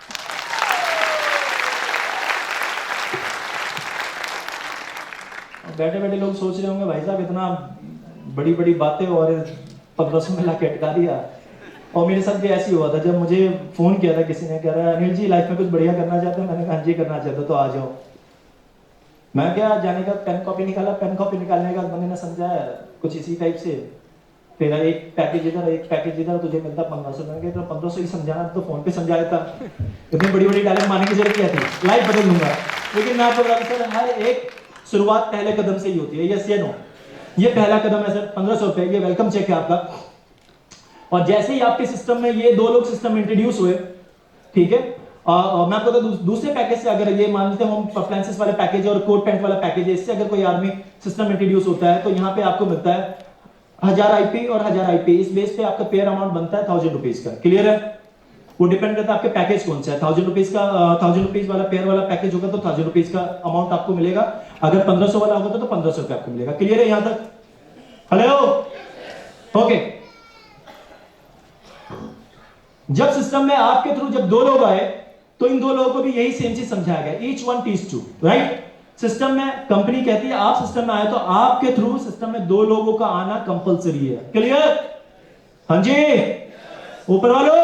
बैठे बैठे लोग सोच रहे होंगे भाई साहब इतना बड़ी बड़ी बातें और 1500 में लाके अटका दिया। और मेरे साथ भी ऐसी हुआ था, जब मुझे फोन किया था किसी ने, कह रहा है अनिल जी लाइफ में कुछ बढ़िया करना चाहते हैं? मैंने कहा जी करना चाहते हो तो आ जाओ। मैं क्या जाने का पेन कॉपी निकाला, पेन कॉपी निकालने का बंदे ने समझाया कुछ इसी टाइप से, तेरा एक पैकेज इधर एक पैकेज इधर, तुझे मिलता 1500। मैंने कहा 1500 ही समझाना तो फोन पे समझा देता, इतनी बड़ी बड़ी डायलॉग मारने की जरूरत क्या थी, लाइफ बदल लूंगा। लेकिन मैं आपको बता दूं सर, हर एक शुरुआत पहले कदम से ही होती है, यस या नो? ये पहला कदम है सर, 1500 रुपए, ये वेलकम चेक है आपका। और जैसे ही आपके सिस्टम में ये दो लोग सिस्टम में इंट्रोड्यूस हुए, ठीक है, मैं आपको दूसरे पैकेज से, अगर ये मान लेते हैं होम अप्लायंसेस वाले पैकेज और कोट पैंट वाला पैकेज है, इससे अगर कोई आदमी सिस्टम इंट्रोड्यूस होता है तो यहाँ पे आपको मिलता है 1000 IP और 1000 IP। इस बेस पे आपका पेयर अमाउंट बनता है 1000 रुपीज का। क्लियर है? वो डिपेंड करता है आपके पैकेज कौन सा है। 1000 रुपीज का 1000 रुपीज वाला पेयर वाला पैकेज होगा तो 1000 रुपीज का अमाउंट आपको मिलेगा। अगर 1500 वाला होगा तो 1500 रुपए आपको मिलेगा। क्लियर है यहां तक? Hello, okay. जब सिस्टम में आपके थ्रू जब दो लोग आए तो इन दो लोगों को भी यही सेम चीज समझाया गया, each one teach two, right? System में कंपनी कहती है आप सिस्टम में आए तो आपके थ्रू सिस्टम में दो लोगों का आना कंपलसरी है। क्लियर? हाँ जी, ऊपर वालों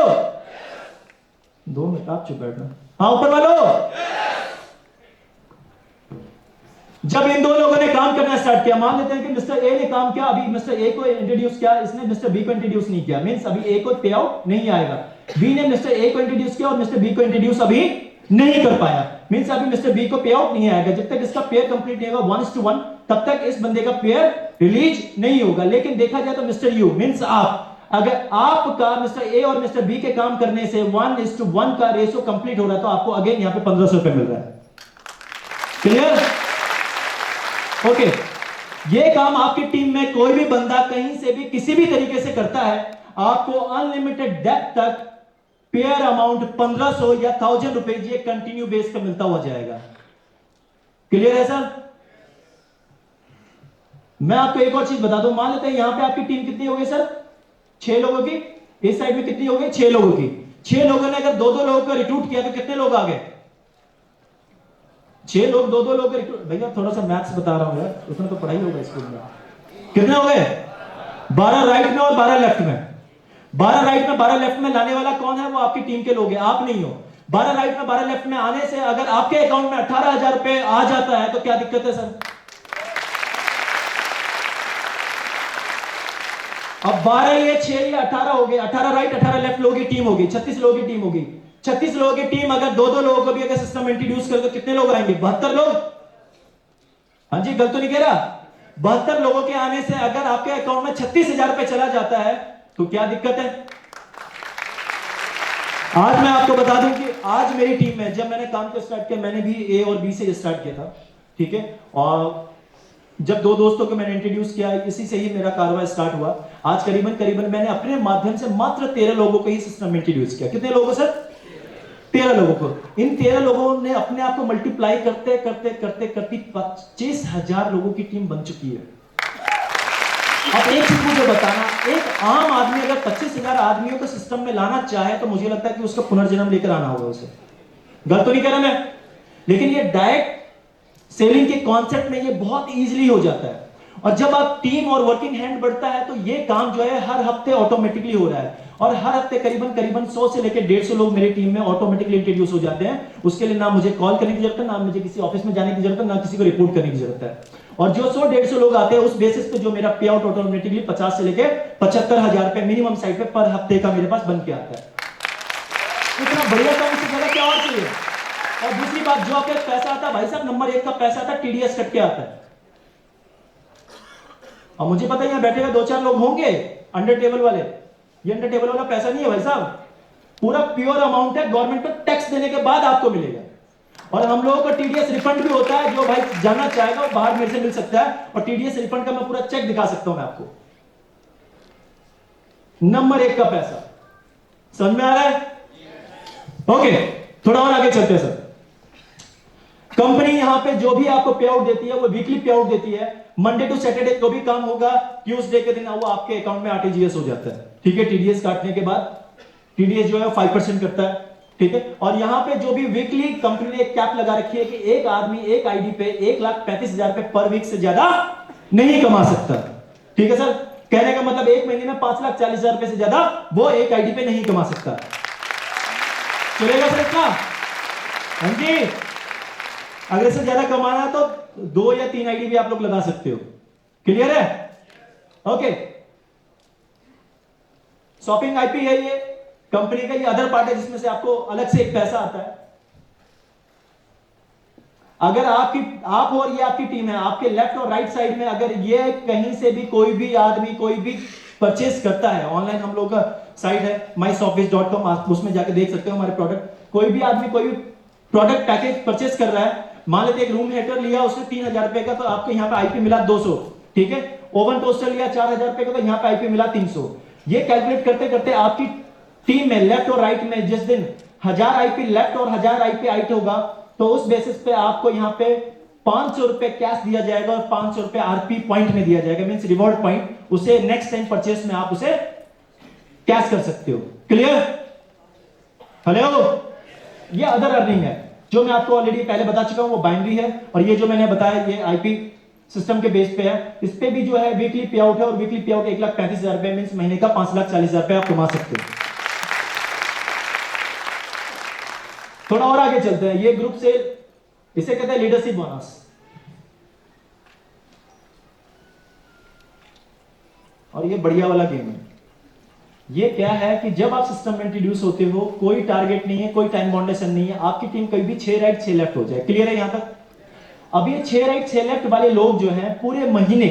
2 मिनट आप चुप बैठना। हाँ ऊपर वालों, जब इन दो लोगों ने काम करना स्टार्ट किया, मान लेते हैं कि मिस्टर ए ने काम किया, अभी मिस्टर ए को इंट्रोड्यूस किया, इसने मिस्टर बी को इंट्रोड्यूस नहीं किया, मींस अभी ए को पे आउट नहीं आएगा। बी ने मिस्टर ए को इंट्रोड्यूस किया और मिस्टर बी को इंट्रोड्यूस अभी नहीं कर पाया, मींस अभी मिस्टर बी को पे आउट नहीं आएगा। जब तक इसका पेयर कंप्लीट नहीं होगा 1:1, तब तक इस बंदे का पेयर रिलीज नहीं होगा। लेकिन देखा जाए तो मिस्टर यू मींस आप, अगर आपका मिस्टर ए और मिस्टर बी के काम करने से 1:1 का रेशो कंप्लीट हो रहा है तो आपको अगेन यहां पे 1500 रुपए मिल रहा है। क्लियर? ओके। ये काम आपकी टीम में कोई भी बंदा कहीं से भी किसी भी तरीके से करता है, आपको अनलिमिटेड डेप्थ तक पेयर अमाउंट 1500 या 1000 रुपीज ये कंटिन्यू बेस पे मिलता हुआ जाएगा। क्लियर है सर? मैं आपको एक और चीज बता दूं, मान लेते हैं यहां पे आपकी टीम कितनी हो गई सर? 6 लोगों की। इस साइड में कितनी हो गई? 6 लोगों की। 6 लोगों ने अगर 2-2 लोगों को रिक्रूट किया तो कितने लोग आ गए? 6 लोग 2-2 लोग रिक्रूट। भैया थोड़ा सा मैथ्स बता रहा हूं यार, उसमें तो पढ़ाई होगा स्कूल में। कितने हो गए? 12 राइट में और 12 लेफ्ट में। 12 राइट में 12 लेफ्ट में लाने वाला कौन है? वो आपकी टीम के लोग हैं, आप नहीं हो। 12 राइट में 12 लेफ्ट में आने से अगर आपके अकाउंट में 18,000 रुपए आ जाता है तो क्या दिक्कत है सर? अब 12 ये 6 ये 18 हो गए, 18 राइट 18 लेफ्ट लोगों की टीम होगी, 36 लोगों की टीम होगी। 36 लोगों की टीम अगर 2-2 लोगों को भी अगर सिस्टम इंट्रोड्यूस करे तो कितने लोग आएंगे? 72 लोग। हाँ जी, गलत तो नहीं कह रहा? 72 लोगों के आने से अगर आपके अकाउंट में 36,000 रुपए चला जाता है तो क्या दिक्कत है? आज मैं आपको बता दूं कि आज मेरी टीम में जब मैंने काम को स्टार्ट किया, मैंने भी ए और बी से स्टार्ट किया था, ठीक है। और जब दो दोस्तों को मैंने इंट्रोड्यूस किया, इसी से ही मेरा कारोबार स्टार्ट हुआ। आज करीबन मैंने अपने माध्यम से मात्र 13 लोगों को ही सिस्टम में इंट्रोड्यूस किया। कितने लोगों सर? 13 लोगों को। इन 13 लोगों ने अपने आप को मल्टीप्लाई करते करते करते करते 25,000 लोगों की टीम बन चुकी है। अब एक चीज मुझे बताना, एक आम आदमी अगर 25,000 आदमियों को सिस्टम में लाना चाहे तो मुझे लगता है कि उसका पुनर्जन्म लेकर आना होगा उसे। गलत तो नहीं कह रहा मैं, लेकिन ये डायरेक्ट सेलिंग के कॉन्सेप्ट में ये बहुत इजीली हो जाता है। और जब आप टीम और वर्किंग हैंड बढ़ता है तो ये काम जो है हर हफ्ते ऑटोमेटिकली हो रहा है। और हर हफ्ते करीबन 100 से लेकर 150 लोग मेरी टीम में ऑटोमेटिकली इंट्रोड्यूस हो जाते हैं। उसके लिए ना मुझे कॉल करने की जरूरत है, ना मुझे किसी ऑफिस में जाने की जरूरत है, ना किसी को रिपोर्ट करने की जरूरत है। और जो 100-150 लोग आते हैं उस बेसिस पे जो मेरा पे आउट ऑटोमेटिकली 50 से लेकर 75,000 रुपए मिनिमम साइड पे पर हफ्ते का मेरे पास बन के आता है। इतना बढ़िया काम, इससे ज्यादा क्या और चाहिए। और दूसरी बात, जो आपके पैसा आता है भाई साहब, नंबर 1 का पैसा आता है टीडीएस कट के आता है। और मुझे पता है यहां बैठे हुए 2-4 लोग होंगे अंडर टेबल वाले। ये अंडर टेबल वाला पैसा नहीं है भाई साहब, पूरा प्योर अमाउंट है, गवर्नमेंट को टैक्स देने के बाद आपको मिलेगा। और हम लोगों को टीडीएस रिफंड भी होता है, जो भाई जानना चाहेगा वो बाहर मेरे से मिल सकता है। और टीडीएस रिफंड का मैं पूरा चेक दिखा सकता हूं मैं आपको। नंबर 1 का पैसा समझ में आ रहा है? ओके, थोड़ा और आगे चलते हैं सर। कंपनी यहां पे जो भी आपको पे आउट देती है वो वीकली पे आउट देती है। मंडे टू सैटरडे जो भी काम होगा, ट्यूसडे के दिन वो आपके अकाउंट में आरटीजीएस हो जाता है, ठीक है। टीडीएस काटने के बाद टीडीएस जो है 5% करता है, ठीक है। और यहां पे जो भी वीकली कंपनी ने एक कैप लगा रखी है कि एक आदमी एक आईडी पे 1,35,000 रुपए पर वीक से ज्यादा नहीं कमा सकता, ठीक है सर। कहने का मतलब एक महीने में 5,40,000 रुपए से ज्यादा वो एक आईडी पे नहीं कमा सकता। चलेगा सर इतना? हाँ जी। अगर इससे ज्यादा कमाना है तो 2 या 3 आईडी भी आप लोग लगा सकते हो। क्लियर है? ओके। शॉपिंग आईपी है ये कंपनी का, ये अदर पार्ट है जिसमें से आपको अलग से एक पैसा आता है। अगर आप और ये आपकी टीम है, आपके लेफ्ट और राइट साइड में अगर ये कहीं से भी कोई भी आदमी कोई भी परचेस करता है, ऑनलाइन हम लोग का साइट है myshopwith.com, आप उसमें जाके देख सकते हो हमारे प्रोडक्ट। कोई भी आदमी कोई भी प्रोडक्ट पैकेज परचेस कर रहा है, मान लेते एक रूम हीटर लिया उसने 3,000 रुपए का, तो आपको यहाँ पे आईपी मिला 200, ठीक है। ओवन टोस्टर लिया 4,000 रुपए का, तो यहाँ पे आईपी मिला 300। ये कैलकुलेट करते करते आपकी टीम में लेफ्ट और राइट में जिस दिन 1000 आईपी लेफ्ट और 1000 आईपी राइट होगा, तो उस बेसिस पे आपको यहाँ पे 500 रुपए कैश दिया जाएगा और 500 रुपए आरपी पॉइंट में दिया जाएगा, मींस रिवॉर्ड पॉइंट। उसे नेक्स्ट टाइम परचेस में आप उसे कैश कर सकते हो। क्लियर? हेलो? ये अदर अर्निंग है जो मैं आपको ऑलरेडी पहले बता चुका हूं, वो बाइनरी है। और ये जो मैंने बताया ये आईपी सिस्टम के बेस पे है। इस पे भी जो है वीकली पे आउट है, और वीकली पे आउट 1,35,000 रुपए मींस महीने का 5,40,000 रुपए आप कमा सकते हो। थोड़ा और आगे चलते हैं। ये ग्रुप से, इसे कहते हैं लीडरशिप बोनस। और ये बढ़िया वाला गेम है। ये क्या है कि जब आप सिस्टम में इंट्रोड्यूस होते हो, कोई टारगेट नहीं है, कोई टाइम बाउंडेशन नहीं है, आपकी टीम कभी भी 6 राइट 6 लेफ्ट हो जाए। क्लियर है यहां तक? अब ये 6 राइट 6 लेफ्ट वाले लोग जो हैं पूरे महीने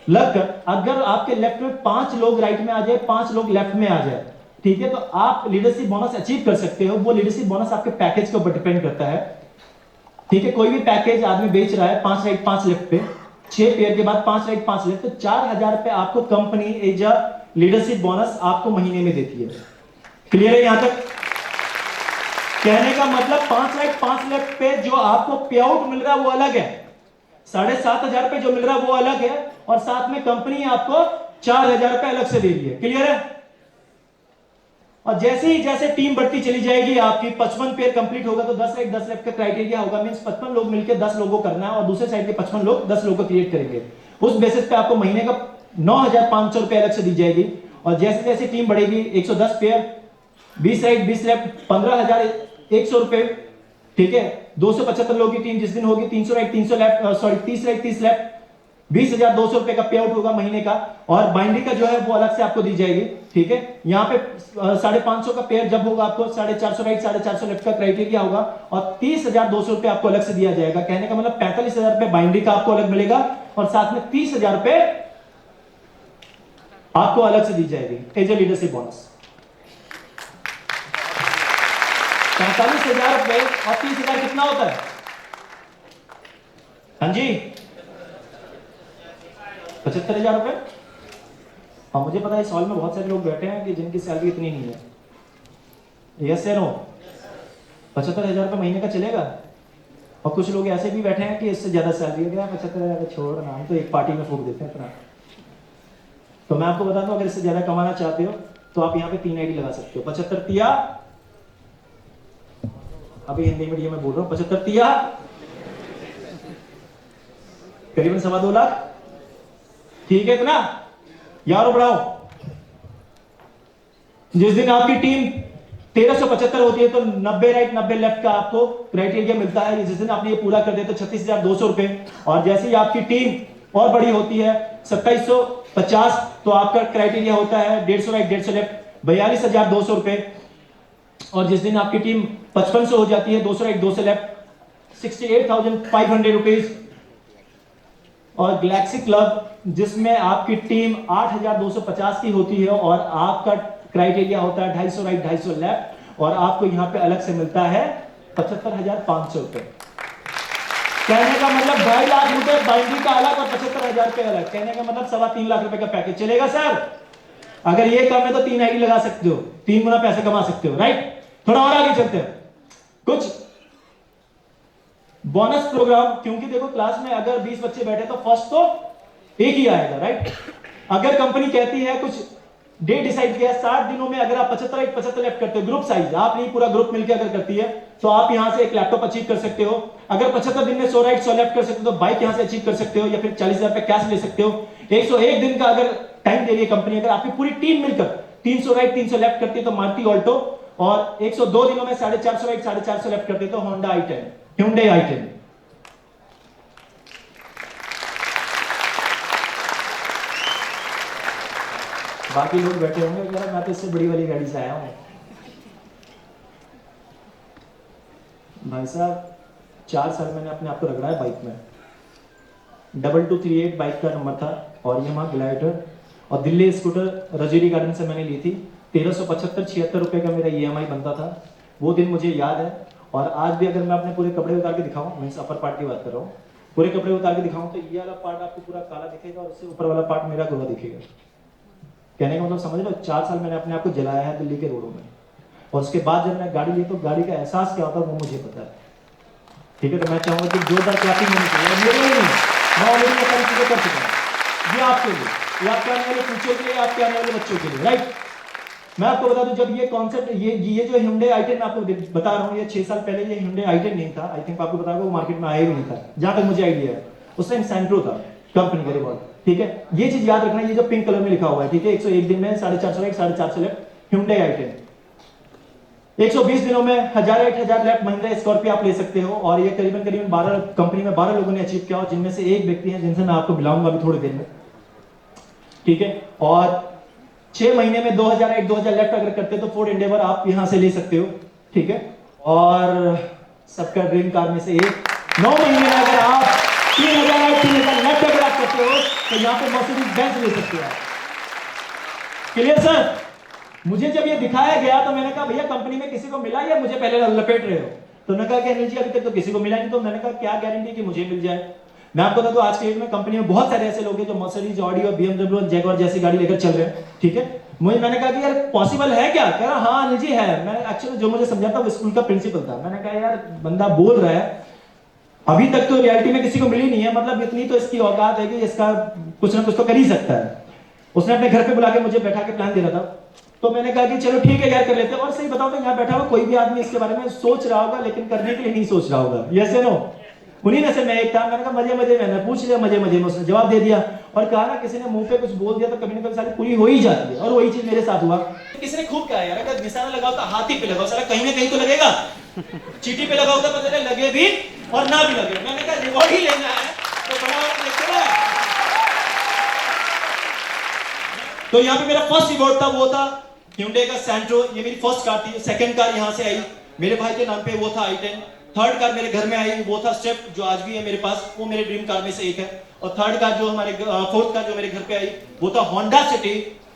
लगकर, अगर आपके लेफ्ट में 5 लोग राइट में आ जाए, 5 लोग लेफ्ट में आ जाए, ठीक है, तो आप लीडरशिप बोनस अचीव कर सकते हो। वो लीडरशिप बोनस आपके पैकेज के ऊपर डिपेंड करता है, ठीक है। कोई भी पैकेज आदमी बेच रहा है 5 राइट 5 लेफ्ट पे, 6 पेयर के बाद 5 राइट 5 लेफ्ट, तो 4,000 रुपए आपको company as a leadership bonus आपको महीने में देती है। क्लियर है यहां तक? कहने का मतलब 5 राइट 5 लेफ्ट पे जो आपको पे आउट मिल रहा है वो अलग है, 7,500 रुपए जो मिल रहा है वो अलग है, और साथ में कंपनी आपको 4,000 रुपए अलग से दे रही है। क्लियर है? और जैसे ही जैसे टीम बढ़ती चली जाएगी, आपकी 55 पेयर कंप्लीट होगा तो 10 राइट 10 लेफ्ट का क्राइटेरिया होगा, मींस 55 लोग मिलकर 10 लोगों को करना है, और दूसरे साइड के 55 लोग 10 लोगों को क्रिएट करेंगे। उस बेसिस पे आपको महीने का 9,500 रुपए अलग से दी जाएगी। और जैसे जैसे टीम बढ़ेगी, 110 पेयर 20 राइट 20 लेफ्ट 15,100 रुपए, ठीक है। 275 लोगों की टीम जिस दिन होगी, 300 right 300 left, sorry 30 right 30 left, 20,200 रुपए का पे आउट होगा महीने का। और बाइंड्री का जो है वो अलग से आपको दी जाएगी, ठीक है। यहाँ पे 550 का पेयर जब होगा आपको 450 राइट 450 लेफ्ट का क्राइटेरिया होगा, और 30,200 रुपए आपको अलग से दिया जाएगा। कहने का मतलब 45,000 रुपए बाइंड्री का आपको अलग मिलेगा, और साथ में 30,000 रुपए आपको अलग से दी जाएगी एज ए लीडरशिप बोनस। 45,000 रुपए और 30,000 कितना होता है? हाँ जी, 75,000 रुपए। हाँ, मुझे पता है इस हॉल में बहुत सारे लोग बैठे हैं कि जिनकी सैलरी इतनी नहीं है। यस या नो? 75,000 रुपए महीने का चलेगा? और कुछ लोग ऐसे भी बैठे हैं कि इससे ज्यादा सैलरी है, 75,000 छोड़ ना, हम तो एक पार्टी में फूक देते हैं इतना। तो मैं आपको बता दूं, अगर इससे ज्यादा कमाना चाहते हो तो आप यहाँ पे 3 आईडी लगा सकते हो। 75 तिया, अभी हिंदी मीडियम में बोल रहा हूँ, 75 तिया करीबन 2.25 लाख। ठीक है इतना? यार बढ़ाओ। जिस दिन आपकी टीम 1375 होती है तो 90 राइट 90 लेफ्ट का आपको क्राइटेरिया मिलता है। जिस दिन आपने ये पूरा कर दिया तो 36,200 रुपए। और जैसे ही आपकी टीम और बड़ी होती है 2750 तो आपका क्राइटेरिया होता है 150 राइट 150 लेफ्ट 42,200 रुपए। और जिस दिन आपकी टीम 5500 हो जाती है 200 राइट 200 लेफ्ट 68,500 रुपीज। और गैलेक्सी क्लब जिसमें आपकी टीम 8,250 की होती है और आपका क्राइटेरिया होता है 250 राइट 250 लेफ्ट और आपको यहां पे अलग से मिलता है 75,500 रुपए। कहने का मतलब 2.5 लाख रुपए बाइंडिंग का अलग और 75,000 रुपए अलग। कहने का मतलब 3.25 लाख रुपए का पैकेज चलेगा सर? अगर ये कम है तो 3 आईडी लगा सकते हो, 3 गुना पैसे कमा सकते हो, राइट? थोड़ा और आगे चलते हैं, कुछ बोनस प्रोग्राम। क्योंकि देखो क्लास में अगर 20 बच्चे बैठे तो फर्स्ट तो एक ही आएगा, राइट? अगर कंपनी कहती है कुछ डे डिसाइड किया 60 दिनों में अगर आप 75 राइट 75 लेफ्ट करते हो, ग्रुप साइज आप नहीं पूरा ग्रुप मिलकर अगर करती है तो आप यहां से एक लैपटॉप अचीव कर सकते हो। अगर 75 दिन में 100 राइट 100 लेफ्ट कर सकते हो तो बाइक यहां से अचीव कर सकते हो या फिर 40,000 रुपए कैश ले सकते हो। 101 दिन का अगर टाइम दे रही है कंपनी, अगर आपकी पूरी टीम मिलकर 300 राइट 300 लेफ्ट करती है तो मारुति ऑल्टो, और 102 दिनों में 450 राइट 450 लेफ्ट करती है तो होंडा i10, Hyundai i10। बाकी लोग बैठे होंगे यार मैं तो इससे बड़ी वाली गाड़ी से आया हूं। भाई साहब 4 साल मैंने अपने आप को रगड़ा है बाइक में। 2238 बाइक का नंबर था और Yamaha ग्लाइडर और दिल्ली स्कूटर रजौरी गार्डन से मैंने ली थी। 1375-76 रुपए का मेरा EMI बनता था। वो दिन मुझे याद है। और आज भी अगर मैं अपने पूरे कपड़े उतार के दिखाऊं, मीन्स अपर पार्ट की बात कर रहा हूँ, पूरे कपड़े उतार के दिखाऊं तो ये वाला पार्ट आपको पूरा काला दिखेगा और उससे ऊपर वाला पार्ट मेरा गोरा दिखेगा। कहने का मतलब समझ लो 4 साल मैंने अपने आप को जलाया है दिल्ली के रोडों में। और उसके बाद जब मैं गाड़ी ली तो गाड़ी का एहसास क्या होता है वो मुझे पता है। ठीक है, तो मैं चाहूंगा कि जोरदार क्लैपिंग होनी चाहिए। मेरे लिए नहीं, मैं ऑलरेडी ये सारी चीजें कर चुका हूं। ये आपके लिए, ये आपके आने वाले फ्यूचर के लिए, आपके आने वाले बच्चों के लिए, राइट? मैं आपको बता दूं, जब ये कॉन्सेप्ट ये जो Hyundai i10 मैं आपको बता रहा हूँ, ये 6 साल पहले ये Hyundai i10 नहीं था। आई थिंक आपको बता वो मार्केट में आया भी नहीं था जहां तक मुझे आइडिया है। उस टाइम सेंट्रो था कंपनी का रिवॉल्व। ठीक है, ये चीज याद रखना, ये जो पिंक कलर में लिखा हुआ है, ठीक है, 101 दिन में 450 राइट 450 लेफ्ट Hyundai i10। 120 दिनों में 1000 लेफ्ट महिंद्रा स्कॉर्पियो आप ले सकते हो। और ये करीबन 12 कंपनी में 12 लोगों ने अचीव किया और जिनमें से एक व्यक्ति है जिनसे मैं आपको मिलाऊंगा अभी थोड़ी देर में। ठीक है, और 6 महीने में 2000 राइट 2000 लेफ्ट अगर करते तो फोर्ड एंडेवर आप यहां से ले सकते हो। ठीक है, और सबका ड्रीम कार में से एक 9 महीने में अगर आप 3000 राइट 3000 लेफ्ट अगर आप करते हो तो यहां पे मर्सिडीज बेंज ले सकते हो। Clear sir? मुझे जब ये दिखाया गया तो मैंने कहा भैया कंपनी में किसी को मिला या मुझे पहले लपेट रहे हो? तो उन्होंने कहा कि अनिल जी अभी तक तो किसी को मिला नहीं। तो मैंने कहा क्या गारंटी कि मुझे मिल जाए? मैं आपको बता दूं आज के डेट में कंपनी में बहुत सारे ऐसे लोग हैं जो मर्सिडीज, ऑडी और BMW और जैगुआर जैसी गाड़ी लेकर चल रहे हैं। ठीक है, मैंने कहा कि यार पॉसिबल है क्या? कह रहा हाँ अनिल जी है। मैं एक्चुअली जो मुझे समझाता वो स्कूल का प्रिंसिपल था। मैंने कहा यार बंदा बोल रहा है, अभी तक तो रियलिटी में किसी को मिली नहीं है, मतलब इतनी तो इसकी औकात है कि इसका कुछ ना कुछ तो कर ही सकता है। उसने अपने घर पे बुला के मुझे बैठा के प्लान दे रहा था। तो मैंने कहा कि चलो ठीक है यार कर लेते हैं। और सही बताओ तो यहाँ बैठा हुआ कोई भी आदमी इसके बारे में सोच रहा होगा लेकिन करने के लिए नहीं सोच रहा होगा। यस या नो? उन्हीं में से मैं एक था। मैंने कहा मजे मजे में पूछ लिया, मजे मजे में उसने जवाब दे दिया और कहा ना किसी ने मुंह पे कुछ बोल दिया तो कभी ना कभी सारी पूरी हो ही जाती है। और वही चीज मेरे साथ हुआ। किसी ने खूब कहा यार अगर निशाना लगाओ तो हाथी पे लगाओ, साला कहीं ना कहीं तो लगेगा। चीटी पे लगाओ तो पता लगे भी और ना भी लगे। मैंने कहा रिवॉर्ड ही लेना है तो बड़ा वाला देखते ना। तो यहाँ पे मेरा फर्स्ट रिवॉर्ड था, वो था Hyundai का सेंट्रो। ये मेरी फर्स्ट कार थी। सेकंड कार यहाँ से आई मेरे भाई के नाम पे, वो था i10। थर्ड कार मेरे घर में आई, वो था स्टेप जो आज भी है मेरे पास, वो मेरे ड्रीम कार में से एक है। और थर्ड कार जो हमारे फोर्थ कार जो मेरे घर पे आई वो था होंडा सिटी।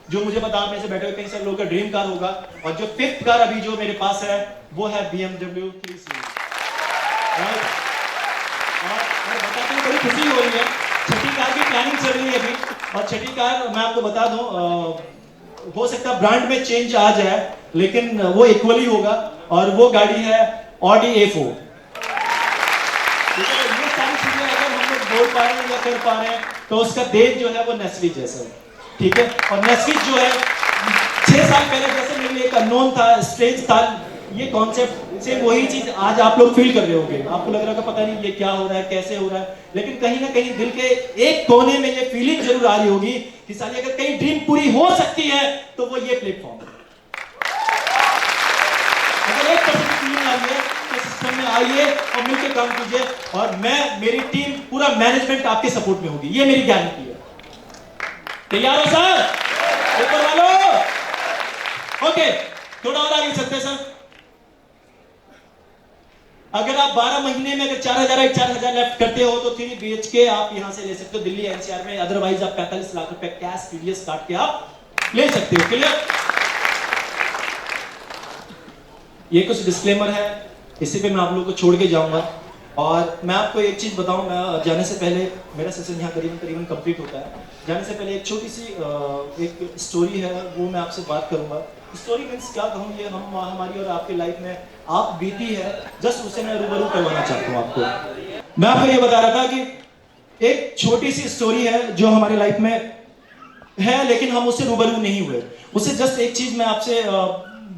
जो मुझे पता आप में से बैठे हुए कई सारे लोगों का ड्रीम कार होगा। और जो 5th कार अभी जो मेरे पास है वो है BMW 3 Series। और बताते हुए बड़ी खुशी हो रही है, छठी कार की प्लानिंग चल रही है अभी। और छठी कार मैं आपको बता दूं, हो सकता है ब्रांड में चेंज आ जाए लेकिन वो इक्वली होगा, और वो गाड़ी है Audi A4। ये सारी चीजें अगर हम लोग बोल पा रहे हैं या कर पा रहे हैं तो उसका देश जो है वो नेस्विच जैसा है, ठीक है। और नेस्विच जो है 6 साल पहले जैसे मेरे लिए एक अननोन था, स्ट्रेंज था, ये कॉन्सेप्ट से वही चीज आज आप लोग फील कर रहे होंगे। आपको लग रहा है पता नहीं ये क्या हो रहा है, कैसे हो रहा है, लेकिन कहीं ना कहीं दिल के एक कोने में ये फीलिंग जरूर आ रही होगी कि साली अगर कहीं ड्रीम पूरी हो सकती है तो वो ये प्लेटफॉर्म है। अगर 1% फीलिंग आ रही है तो सिस्टम में आइए और मिलकर काम कीजिए, और मैं, मेरी टीम, पूरा मैनेजमेंट आपके सपोर्ट में होगी, ये मेरी गारंटी है। तैयार हो सर? ऊपर वालों, ओके, थोड़ा और आगे चलते हैं सर। अगर आप 12 महीने में अगर 4,000 लेफ्ट करते हो तो 3 BHK आप यहां से ले सकते हो दिल्ली NCR में। अदरवाइज आप 45 लाख रुपए कैश TDS काट के आप ले सकते हो। क्लियर? ये कुछ डिस्क्लेमर है, इसी पे मैं आप लोगों को छोड़ के जाऊंगा। और मैं आपको एक चीज बताऊं, मैं जाने से पहले, मेरा सेशन यहाँ करीबन कंप्लीट होता है, जाने से पहले एक छोटी सी एक स्टोरी है, वो मैं आपसे बात करूंगा। स्टोरी मीन्स क्या कहूँ, ये हमारी और आपकी लाइफ में आप बीती है, जस्ट उसे मैं रूबरू करवाना चाहता हूँ आपको। मैं आपको ये बता रहा था कि एक छोटी सी स्टोरी है जो हमारी लाइफ में है, लेकिन हम उससे रूबरू नहीं हुए। उससे जस्ट एक चीज मैं आपसे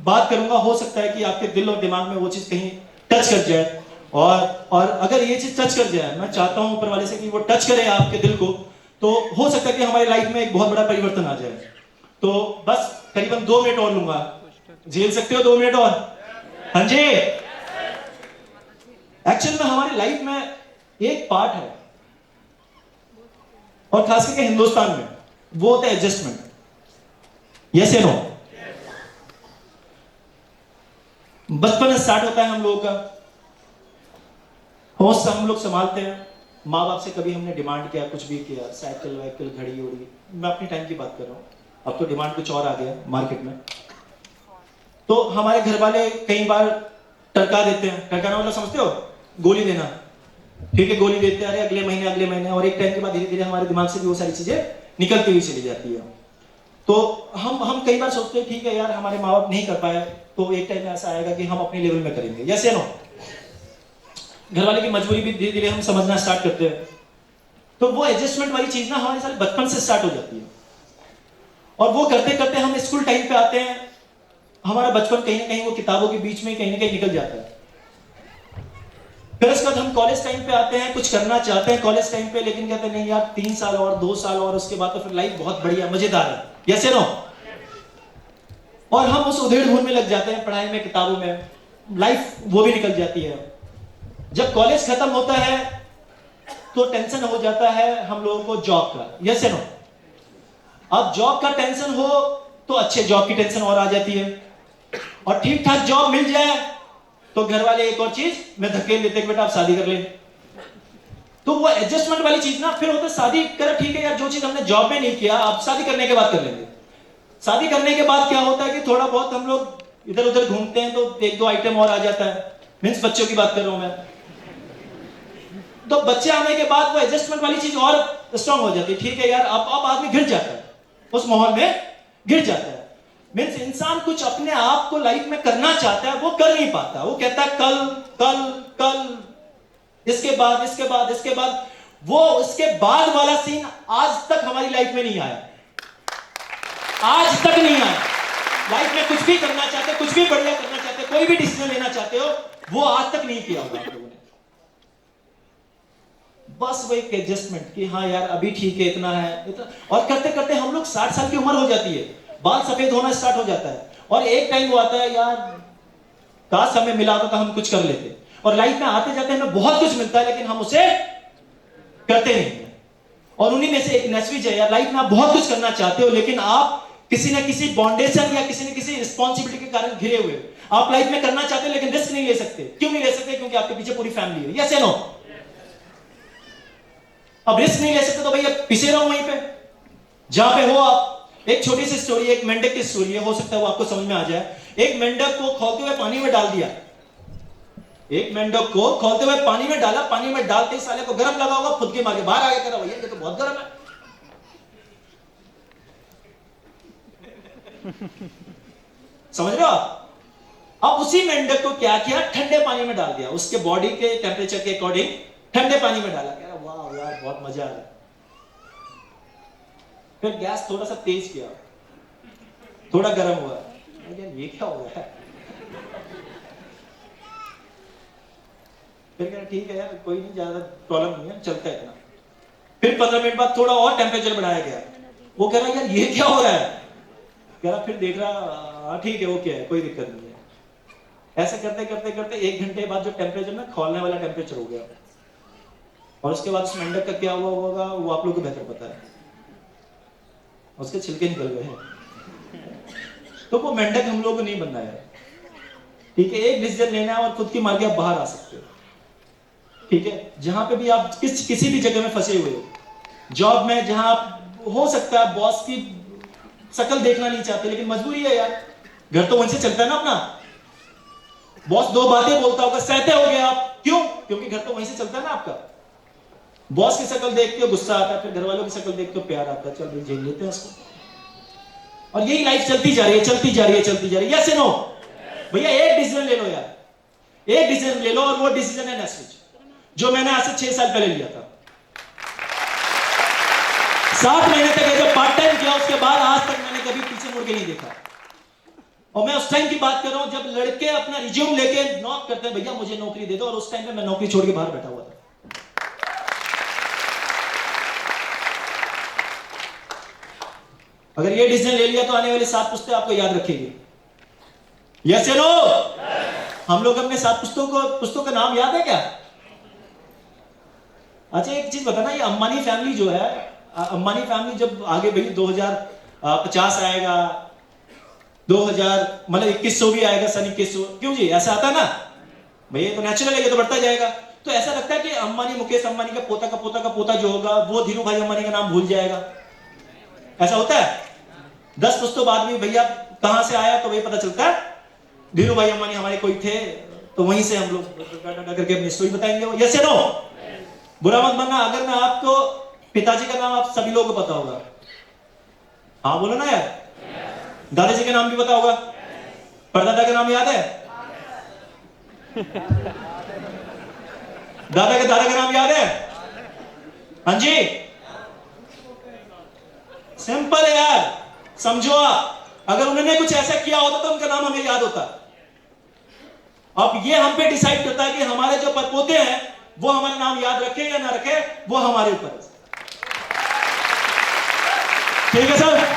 बात करूंगा, हो सकता है कि आपके दिल और दिमाग में वो चीज कहीं टच कर जाए। और अगर ये चीज टच कर जाए, मैं चाहता हूं ऊपर वाले से कि वो टच करे आपके दिल को, तो हो सकता है कि हमारी लाइफ में एक बहुत बड़ा परिवर्तन आ जाए। तो बस करीबन 2 मिनट और लूंगा, झेल सकते हो 2 मिनट और? हाँ जी। एक्चुअल में हमारी लाइफ में एक पार्ट है, और खास करके हिंदुस्तान में, वो होता है एडजस्टमेंट। यस या नो? बचपन से स्टार्ट होता है हम लोगों का, होश से हम लोग संभालते हैं, माँ बाप से कभी हमने डिमांड किया, कुछ भी किया, साइकिल वाइकिल, घड़ी उड़ी, मैं अपनी टाइम की बात कर रहा हूँ, अब तो डिमांड कुछ और आ गया मार्केट में। तो हमारे घर वाले कई बार टरका देते हैं। टरकाना मतलब समझते हो? गोली देना, ठीक है, गोली देते हैं, अरे अगले महीने, और एक टाइम के बाद धीरे धीरे हमारे दिमाग से भी वो सारी चीजें निकलती हुई चली जाती है। तो हम कई बार सोचते हैं ठीक है यार, हमारे माँ बाप नहीं कर पाए, तो एक टाइम ऐसा आएगा कि हम अपने लेवल में करेंगे। यस या नो? घर वाले की मजबूरी भी धीरे धीरे हम समझना स्टार्ट करते हैं। तो वो एडजस्टमेंट वाली चीज ना हमारे साथ बचपन से स्टार्ट हो जाती है, और वो करते करते हम स्कूल टाइम पे आते हैं, हमारा बचपन कहीं ना कहीं वो किताबों के बीच में कहीं ना कहीं निकल जाता है। फिर उसके बाद हम कॉलेज टाइम पे आते हैं, कुछ करना चाहते हैं कॉलेज टाइम पे, लेकिन कहते हैं नहीं यार 3 साल और 2 साल और, उसके बाद तो फिर लाइफ बहुत बढ़िया मजेदार है। यस या नो? और हम उस उधेड़-बुन में लग जाते हैं, पढ़ाई में, किताबों में, लाइफ वो भी निकल जाती है। जब कॉलेज खत्म होता है तो टेंशन हो जाता है हम लोगों को जॉब का। यस या नो? अब जॉब का टेंशन हो तो अच्छे जॉब की टेंशन और आ जाती है, और ठीक ठाक जॉब मिल जाए तो घर वाले एक और चीज में धकेल देते कि बेटा आप शादी कर ले। तो वो एडजस्टमेंट वाली चीज ना, फिर होता है शादी कर, ठीक है यार, जो चीज हमने जॉब में नहीं किया आप शादी करने के बाद कर लेंगे। शादी करने के बाद क्या होता है कि थोड़ा बहुत हम लोग इधर उधर घूमते हैं तो 1-2 आइटम और आ जाता है, मीन्स बच्चों की बात कर रहा हूं मैं। तो बच्चे आने के बाद वो एडजस्टमेंट वाली चीज और स्ट्रांग हो जाती है। ठीक है यार, अब आदमी गिर जाता है, उस माहौल में गिर जाता है। मीन्स इंसान कुछ अपने आप को लाइफ में करना चाहता है, वो कर नहीं पाता। वो कहता है कल कल कल, इसके बाद इसके बाद इसके बाद, वो इसके बाद वाला सीन आज तक हमारी लाइफ में नहीं आया, आज तक नहीं आया। लाइफ में कुछ भी करना चाहते, कुछ भी बढ़िया करना चाहते, कोई भी डिसीजन लेना चाहते हो, वो आज तक नहीं किया होगा आप लोगों ने। बस वो एक एडजस्टमेंट कि हाँ यार अभी ठीक है, इतना है, इतना, और करते करते हम लोग 60 साल की उम्र हो जाती है, बाल सफेद होना स्टार्ट हो जाता है, और एक टाइम वो आता है यार काश हमें मिला होता तो हम कुछ कर लेते। और लाइफ में आते जाते हमें बहुत कुछ मिलता है, लेकिन हम उसे करते नहीं है। और उन्हीं में से एक नेस्विच है यार, लाइफ में आप बहुत कुछ करना चाहते हो, लेकिन आप किसी न किसी बाउंडेशन या किसी न किसी रिस्पॉन्सिबिलिटी के कारण घिरे हुए हो। आप लाइफ में करना चाहते हो लेकिन रिस्क नहीं ले सकते। क्यों नहीं ले सकते? क्योंकि आपके पीछे पूरी फैमिली है। यस या नो? अब रिस्क नहीं ले सकते तो भैया पीछे रहो वहीं पे जहां पे हो आप। एक छोटी सी स्टोरी, एक मेंढक की स्टोरी है, हो सकता है वो आपको समझ में आ जाए। एक मेंढक को खौलते हुए पानी में डाल दिया, एक मेंढक को खौलते हुए पानी में डाला, पानी में डालते ही साले को गर्म लगा होगा, खुद के मारे बाहर आ गया, कह रहा भैया ये तो बहुत गर्म है। समझ रहे हो आप? अब उसी मेंढक को क्या किया, ठंडे पानी में डाल दिया, उसके बॉडी के टेम्परेचर के अकॉर्डिंग ठंडे पानी में डाला। कह रहा वाह यार बहुत मजा आ रहा है। फिर गैस थोड़ा सा तेज किया, थोड़ा गर्म हुआ, यार ये क्या हो रहा है। फिर कह रहा ठीक है यार कोई नहीं, ज्यादा प्रॉब्लम नहीं है, चलता है इतना। फिर 15 मिनट बाद थोड़ा और टेम्परेचर बढ़ाया गया, वो कह रहा यार ये क्या हो रहा है। कह रहा फिर देख रहा ठीक है ओके है, कोई दिक्कत नहीं है। ऐसे करते करते करते 1 घंटे बाद जो टेम्परेचर ना खौलने वाला टेम्परेचर हो गया, और उसके बाद उस मेंढक का क्या हुआ होगा वो आप लोगों को बेहतर पता है, उसके छिलके निकल गए हैं। तो वो मेंढक हम लोग को नहीं बनना है, ठीक है। एक डिसीजन लेना है और खुद की मार के आप बाहर आ सकते हो, ठीक है। जहां पे भी आप किसी भी जगह में फंसे हुए हो, जॉब में, जहां आप हो सकता है बॉस की शकल देखना नहीं चाहते, लेकिन मजबूरी है यार, घर तो वहीं से चलता है ना अपना। बॉस 2 बातें बोलता होगा, सहते हो गए आप, क्यों? क्योंकि घर तो वहीं से चलता है ना आपका। बॉस की शक्ल देख के गुस्सा आता है, फिर घर वालों की शक्ल देख के प्यार आता है, चल भाई झेल लेते हैं उसको। और यही लाइफ चलती जा रही है, चलती जा रही है, चलती जा रही है। यस नो भैया, एक डिसीजन ले लो यार, एक डिसीजन ले लो, और वो डिसीजन है नेस्विच, जो मैंने आज से 6 साल पहले लिया था। 7 महीने तक जब पार्ट टाइम किया, उसके बाद आज तक मैंने कभी पीछे मुड़ के नहीं देखा। और मैं उस टाइम की बात कर रहा हूं जब लड़के अपना रिज्यूम लेके नॉक करते हैं, भैया मुझे नौकरी दे दो, और उस टाइम पे मैं नौकरी छोड़ के बाहर बैठा हुआ था। अगर ये डिसीजन ले लिया तो आने वाली 7 पुश्तें आपको याद रखेगी। यस या नो? हम लोग अपने 7 पुश्तों का नाम याद है क्या? अच्छा एक चीज बताना, ये अंबानी फैमिली जो है, अंबानी फैमिली जब आगे बढ़ी 2050 आएगा, 2000 मतलब 2100 भी आएगा, सन 2100, क्यों जी ऐसा आता है ना भैया, तो नेचुरल है, ये तो बढ़ता जाएगा। तो ऐसा लगता है कि अंबानी, मुकेश अंबानी का पोता का पोता का पोता जो होगा वो धीरू भाई अंबानी का नाम भूल जाएगा, ऐसा होता है। 10 पुश्तों बाद भी भैया कहां से आया तो वही पता चलता है, धीरू भाई अंबानी हमारे कोई थे, तो वहीं से हम लोग करके अपनी स्टोरी बताएंगे। यस या नो? बुरा मत मानना अगर मैं आपको पिताजी का नाम आप सभी लोगों को पता होगा, हाँ बोलो ना यार। दादाजी का नाम भी पता होगा, परदादा का नाम याद है, दादा के दादा का नाम याद है, हाँ जी। सिंपल है यार, समझो आप, अगर उन्होंने कुछ ऐसा किया होता तो उनका नाम हमें याद होता। अब ये हम पे डिसाइड करता है कि हमारे जो परपोते हैं वो हमारा नाम याद रखे या ना रखे, वो हमारे ऊपर है। ठीक है सर?